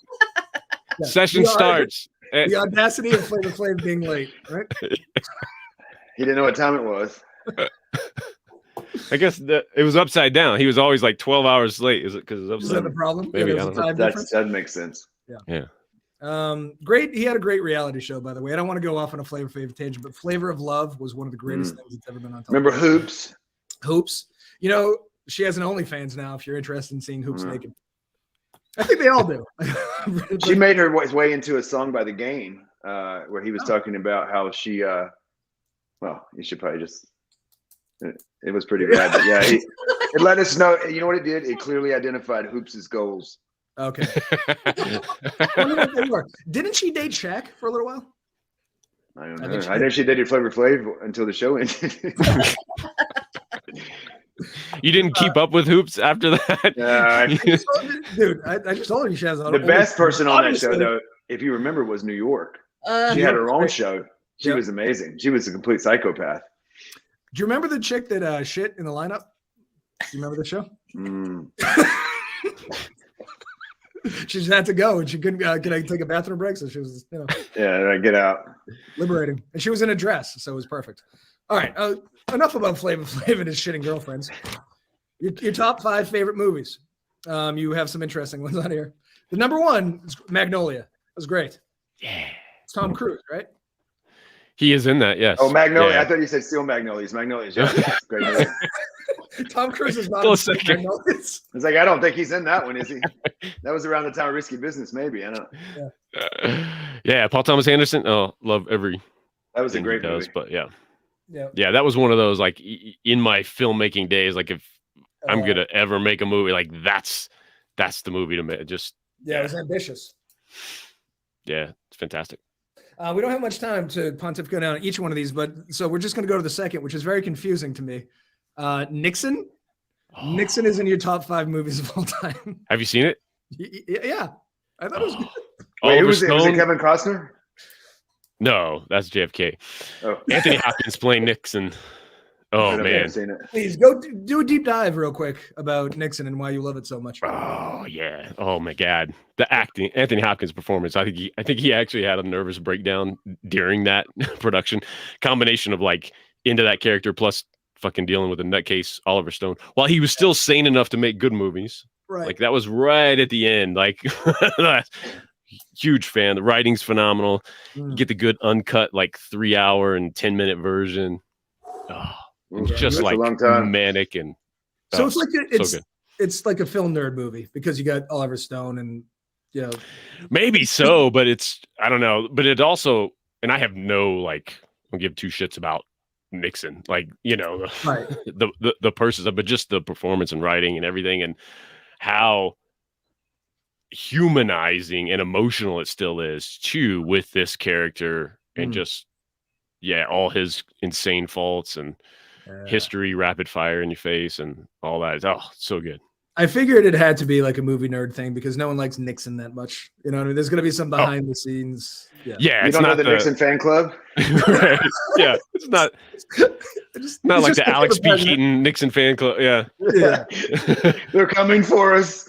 session starts. The audacity of Flavor Flav being late, right? He didn't know what time it was. I guess it was upside down. He was always like 12 hours late. Is it because it's Is that upside the problem? Maybe, there's I a don't know. time difference. That makes sense. Yeah. Great. He had a great reality show, by the way. I don't want to go off on a Flavor Flav tangent, but Flavor of Love was one of the greatest things that's ever been on television. Remember Hoops? Hoops? She has an OnlyFans now. If you're interested in seeing Hoops naked, I think they all do. She made her way into a song by The Game, where he was talking about how she. Well, you should probably just. It was pretty bad, but yeah, it let us know. You know what it did? It clearly identified Hoops' goals. Okay. I wonder what they were. Didn't she date Shaq for a little while? I don't know. I know she dated Flavor Flav until the show ended. You didn't keep up with Hoops after that? Dude, I just told you she has the best person on that show, though, if you remember, was New York. She had her own show. She was amazing. She was a complete psychopath. Do you remember the chick that shit in the lineup? Do you remember the show? She just had to go, and she couldn't. Can I take a bathroom break? So she was, Yeah, get out. liberating, and she was in a dress, so it was perfect. All right, enough about Flavor Flav and his shitting girlfriends. Your top 5 favorite movies. You have some interesting ones on here. The number 1 is Magnolia. It was great. Yeah. It's Tom Cruise, right? He is in that, yes. Oh, Magnolia. Yeah. I thought you said Steel Magnolias. Magnolias, yeah. That's great movie. Tom Cruise is not Still in a second. Magnolias. It's like, I don't think he's in that one, is he? That was around the time of Risky Business, maybe. I don't know. Yeah, Paul Thomas Anderson. Oh, love every. That was a thing great he does, movie. but Yeah. yeah, that was one of those, like, in my filmmaking days, like, if I'm gonna ever make a movie, like, that's the movie to make. Just it was ambitious. yeah, it's fantastic. We don't have much time to pontificate on each one of these, but so we're just going to go to the second, which is very confusing to me. Nixon. Nixon is in your top 5 movies of all time. Have you seen it? Yeah, I thought it was good. Wait, who Oliver was it? Was it Stone? Kevin Costner? No, that's JFK. Oh, Anthony Hopkins playing Nixon. Oh, I've man. never seen it. Please go do a deep dive real quick about Nixon and why you love it so much. Oh, yeah. Oh, my God. The acting, Anthony Hopkins' performance. I think he actually had a nervous breakdown during that production. Combination of, like, into that character plus fucking dealing with a nutcase Oliver Stone while he was still sane enough to make good movies. Right. Like, that was right at the end. Like, huge fan. The writing's phenomenal. You get the good uncut, like, 3-hour and 10-minute version. Oh, just That's like a long time. manic and So it's like so good. it's like a film nerd movie because you got Oliver Stone and Maybe so, but I don't know. But it also, and I have no, like, I don't give 2 shits about Nixon, like, right. the person, but just the performance and writing and everything, and how humanizing and emotional it still is too with this character, and just all his insane faults and history rapid fire in your face and all that. Oh, so good. I figured it had to be like a movie nerd thing because no one likes Nixon that much. You know what I mean? There's going to be some behind the scenes. Yeah. You don't know the Nixon fan club? Right. Yeah. It's not like the Alex P. Keaton Nixon fan club. Yeah. They're coming for us.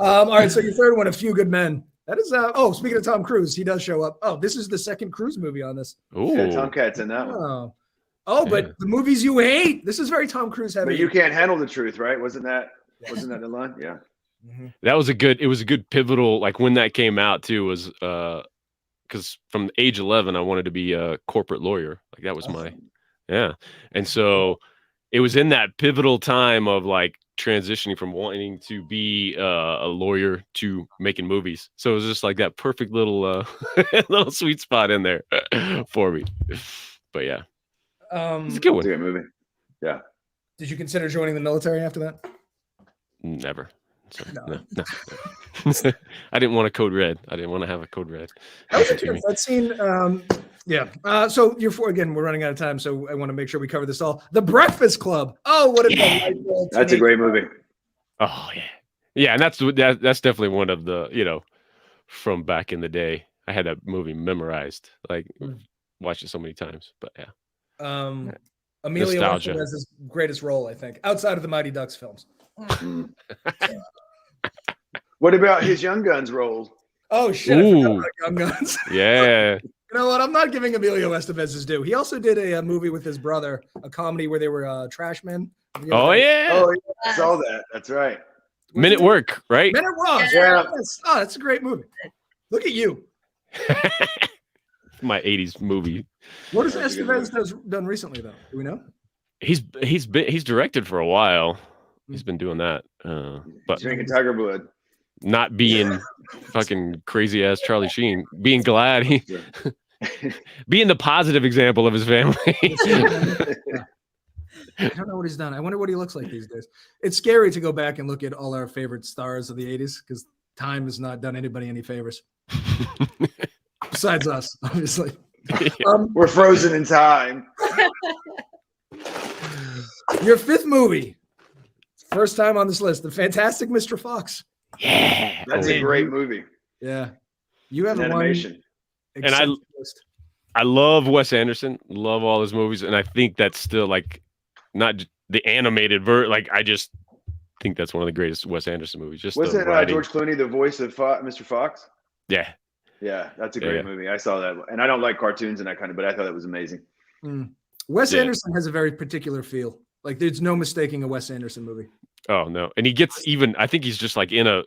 All right. So your third one, A Few Good Men. That is, speaking of Tom Cruise, he does show up. Oh, this is the second Cruise movie on this. Ooh. Yeah, Tomcat's in that one. But the movies you hate. This is very Tom Cruise heavy. But You Can't Handle the Truth, right? Wasn't that Wasn't that the line? Yeah. Mm-hmm. That was it was a good pivotal, like when that came out too, was because from age 11 I wanted to be a corporate lawyer. Like that was and so it was in that pivotal time of like transitioning from wanting to be a lawyer to making movies. So it was just like that perfect little little sweet spot in there for me. But yeah, it's a good one. It's a good movie. Yeah. Did you consider joining the military after that? Never. So, No. no. I didn't want a code red. I didn't want to have a code red. That scene, so again, we're running out of time, so I want to make sure we cover this all. The Breakfast Club. Oh, what a delightful That's a great movie. Oh yeah, and that's definitely one of the from back in the day. I had that movie memorized, like watched it so many times. But yeah, Emilio nostalgia. Estevez's greatest role, I think, outside of the Mighty Ducks films. What about his Young Guns role? Oh shit! I forgot about Young Guns. Yeah. You know what? I'm not giving Emilio Estevez his due. He also did a movie with his brother, a comedy where they were trash men. Oh yeah. Oh yeah, I saw that. That's right. Men at Work, right? Men at Work. Yeah. Oh, that's a great movie. Look at you. My 80s movie. What has Estevez done recently, though? Do we know? He's directed for a while. He's been doing that, but Drinking Tiger Blood. Not being fucking crazy ass Charlie Sheen. Being glad being the positive example of his family. I don't know what he's done. I wonder what he looks like these days. It's scary to go back and look at all our favorite stars of the 80s because time has not done anybody any favors. Besides us, obviously. We're frozen in time. Your fifth movie. First time on this list, The Fantastic Mr. Fox. Yeah. That's a great movie. Yeah. You have An animation. And I love Wes Anderson, love all his movies, and I think that's still like not the animated version. Like I just think that's one of the greatest Wes Anderson movies. Just was it George Clooney, the voice of Mr. Fox? Yeah. Yeah, that's a great movie. I saw that, and I don't like cartoons and that kind of, but I thought that was amazing. Wes Anderson has a very particular feel. Like there's no mistaking a Wes Anderson movie. Oh no, and he gets I think he's just like in a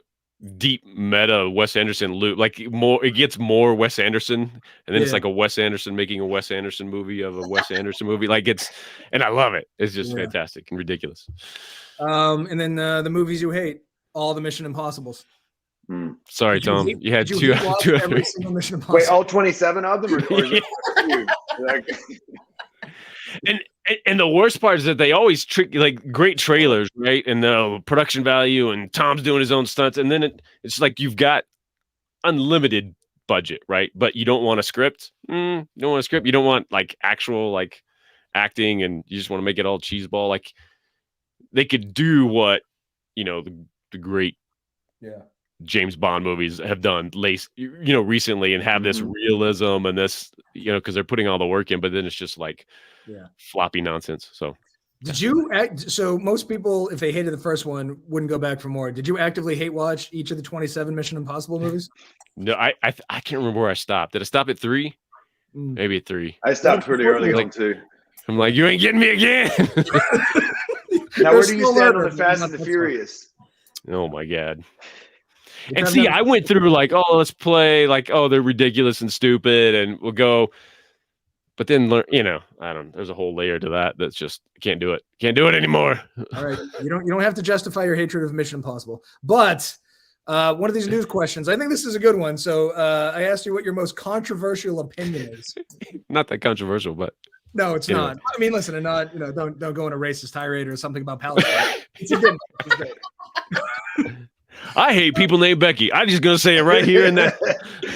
deep meta Wes Anderson loop. Like it gets more Wes Anderson, and then it's like a Wes Anderson making a Wes Anderson movie of a Wes Anderson movie. Like and I love it. It's just fantastic and ridiculous. And then the movies you hate, all the Mission Impossibles. Sorry, Tom. You had two every single Mission Impossible. Wait, all 27 of them? Or is it and the worst part is that they always trick like great trailers, right? And the production value, and Tom's doing his own stunts, and then it's like you've got unlimited budget, right? But you don't want a script. You don't want a script. You don't want like actual like acting, and you just want to make it all cheeseball. Like they could do what the great James Bond movies have done recently, and have this realism and this because they're putting all the work in, but then it's just like floppy nonsense. So did you so most people, if they hated the first one, wouldn't go back for more. Did you actively hate watch each of the 27 Mission Impossible movies? No, I can't remember where I stopped. Did I stop at 3? Maybe at 3. I stopped pretty early on too. I'm like, you ain't getting me again. Now where do you stand on the Fast and the Furious? Oh my God. And see, I went through like, oh, let's play like, oh, they're ridiculous and stupid, and we'll go. But then, I don't. There's a whole layer to that that's just can't do it. Can't do it anymore. All right, you don't have to justify your hatred of Mission Impossible. But one of these news questions, I think this is a good one. So I asked you what your most controversial opinion is. Not that controversial, but no, it's not. I mean, listen, and not don't go on a racist tirade or something about Palestine. It's a good one. I hate people named Becky. I'm just gonna say it right here and there.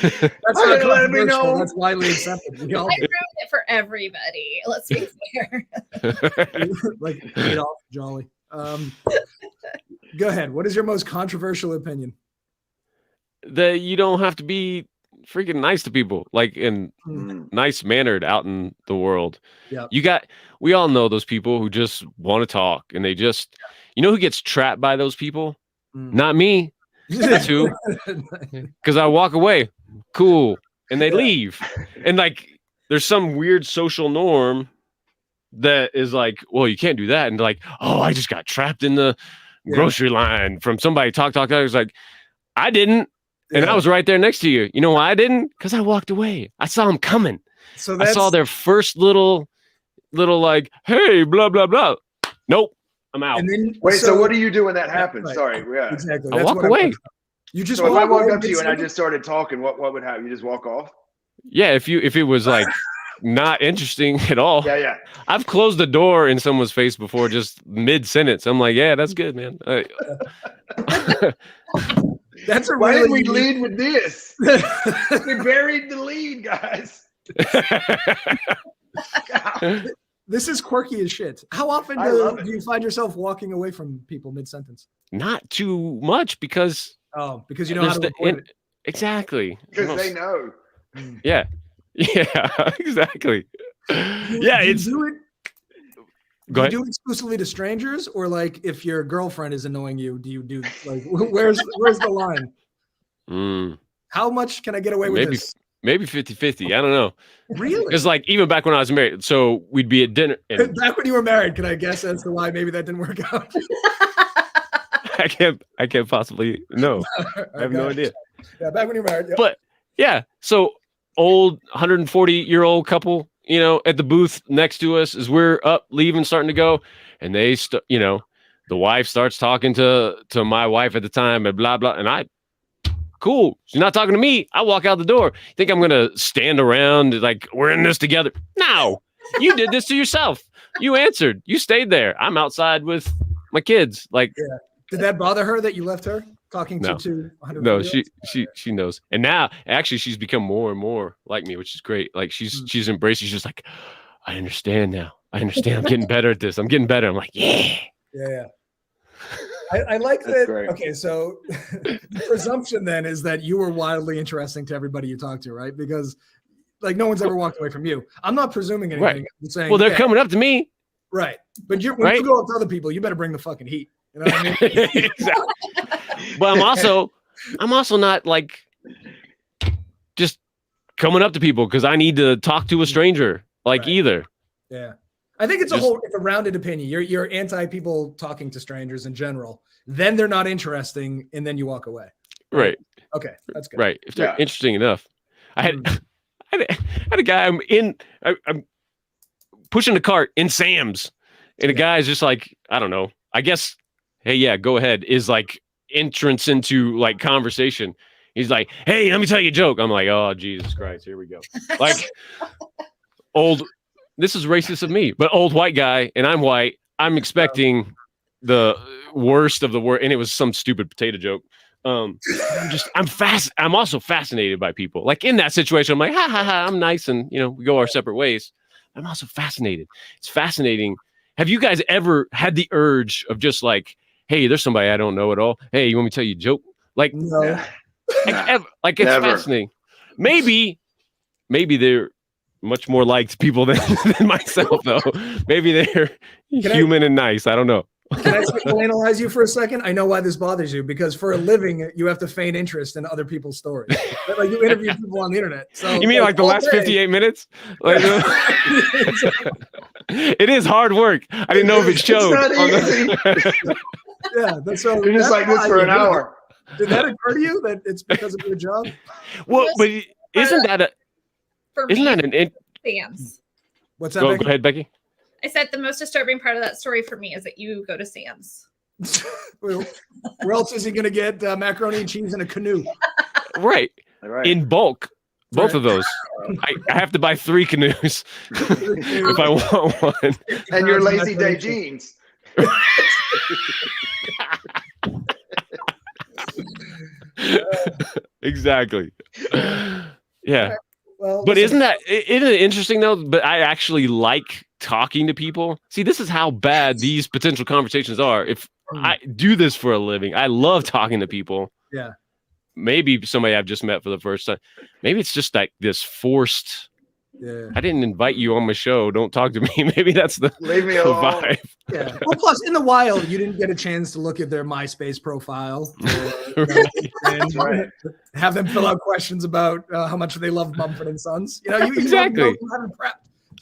That's not controversial. That's widely accepted. I ruined it for everybody. Let's be fair. Like Adolf Jolly. Go ahead. What is your most controversial opinion? That you don't have to be freaking nice to people, like in nice mannered out in the world. Yeah. We all know those people who just want to talk, and they just, who gets trapped by those people? Not me. That's who. Because I walk away, cool, and they leave, and like there's some weird social norm that is like, well, you can't do that, and like, oh, I just got trapped in the grocery line from somebody talk. I was like, I didn't. And I was right there next to you. You know why I didn't? Because I walked away. I saw them coming. So I saw their first little like, hey, blah, blah, blah. Nope. I'm out. And then, Wait, so what do you do when that happens? Right. Sorry. Yeah. Exactly. I walk away. You just So if I walked up to you and I mid-sentence? just started talking, what would happen? You just walk off? Yeah, if it was like not interesting at all. Yeah. I've closed the door in someone's face before, just mid-sentence. I'm like, yeah, that's good, man. That's a Why really didn't we lead with this? We buried the lead, guys. This is quirky as shit. How often do you find yourself walking away from people mid-sentence? Not too much because you know how to avoid it. Exactly. Because they know. Yeah. Yeah, exactly. It's do it. Go ahead. Do you do it exclusively to strangers, or like if your girlfriend is annoying you, do you do like where's the line? How much can I get away with this? Maybe 50-50. I don't know. Really? It's like even back when I was married. So we'd be at dinner. And back when you were married, can I guess as to why maybe that didn't work out? I can't possibly know. I have no idea. Yeah, back when you were married. Yep. But yeah, so old 140-year-old couple, at the booth next to us as we're up, leaving, starting to go, and they the wife starts talking to my wife at the time and blah blah, and cool. She's not talking to me. I walk out the door. Think I'm gonna stand around like we're in this together? No, you did this to yourself. You answered. You stayed there. I'm outside with my kids. Like, yeah. Did that bother her that you left her talking to 100? No, she knows. And now actually she's become more and more like me, which is great. Like she's embraced. She's just like, I understand now. I understand. I'm getting better at this. I'm getting better. I'm like, yeah. I like That's that. great. Okay, so the presumption then is that you were wildly interesting to everybody you talk to, right? Because like no one's ever walked away from you. I'm not presuming anything. Right. I'm saying, well, they're coming up to me. Right. But when you go up to other people, you better bring the fucking heat. You know what I mean? Exactly. But I'm also not like just coming up to people because I need to talk to a stranger either. Yeah. I think it's a rounded opinion. You're anti people talking to strangers in general. Then they're not interesting, and then you walk away. Right. Okay, that's good. Right. If they're interesting enough. I had a guy. I'm pushing a cart in Sam's, and a guy is just like, I don't know. I guess, hey, yeah, go ahead. Is like entrance into like conversation. He's like, hey, let me tell you a joke. I'm like, oh, Jesus Christ, here we go. Like this is racist of me, but old white guy, and I'm white. I'm expecting the worst of the worst, and it was some stupid potato joke. I'm also fascinated by people. Like in that situation, I'm like, ha ha ha, I'm nice, and we go our separate ways. I'm also fascinated. It's fascinating. Have you guys ever had the urge of just like, hey, there's somebody I don't know at all. Hey, you want me to tell you a joke? Like, no. Like it's Never. fascinating. Maybe they're much more liked people than myself, though. Maybe they're human and nice. I don't know. Can I psychoanalyze you for a second? I know why this bothers you, because for a living, you have to feign interest in other people's stories. Like you interview people on the internet. So you mean like the last 58 minutes? Like, it is hard work. I didn't know if it showed. It's not easy. Yeah, that's so. You're just like this for an hour. Did that occur to you that it's because of your job? Well, but isn't that an Sam's? What's that? Go ahead, Becky. I said the most disturbing part of that story for me is that you go to Sam's. Where else is he going to get macaroni and cheese in a canoe? Right. In bulk. Both Right. of those. I have to buy 3 canoes if I want one. And your lazy day jeans. Exactly. Yeah. Well, But isn't it interesting though? But I actually like talking to people. See, this is how bad these potential conversations are. If I do this for a living, I love talking to people. Yeah. Maybe somebody I've just met for the first time. Maybe it's just like this forced. Yeah. I didn't invite you on my show. Don't talk to me. Maybe that's the Leave me alone. vibe. Yeah. Well, plus in the wild, you didn't get a chance to look at their MySpace profile. And Right. have them fill out questions about how much they love Mumford and Sons. You Exactly. You haven't prepped.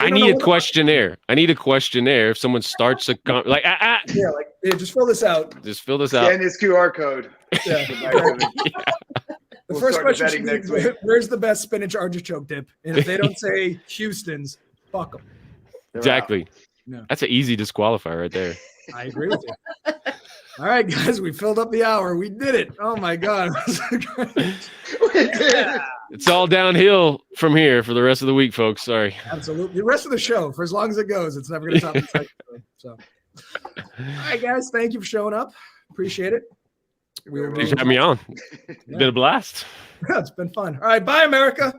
I need a questionnaire. I need a questionnaire. If someone starts a just fill this out. Just fill this out. Scan this QR code. Yeah. The first question should be, where's the best spinach artichoke dip? And if they don't say Houston's, fuck them. Exactly. No. That's an easy disqualifier right there. I agree with you. All right, guys, we filled up the hour. We did it. Oh my God. It's all downhill from here for the rest of the week, folks. Sorry. Absolutely. The rest of the show, for as long as it goes, it's never going to top the second show. So, all right, guys, thank you for showing up. Appreciate it. Thanks for having me on. It's been a blast. Yeah, it's been fun. All right, bye, America.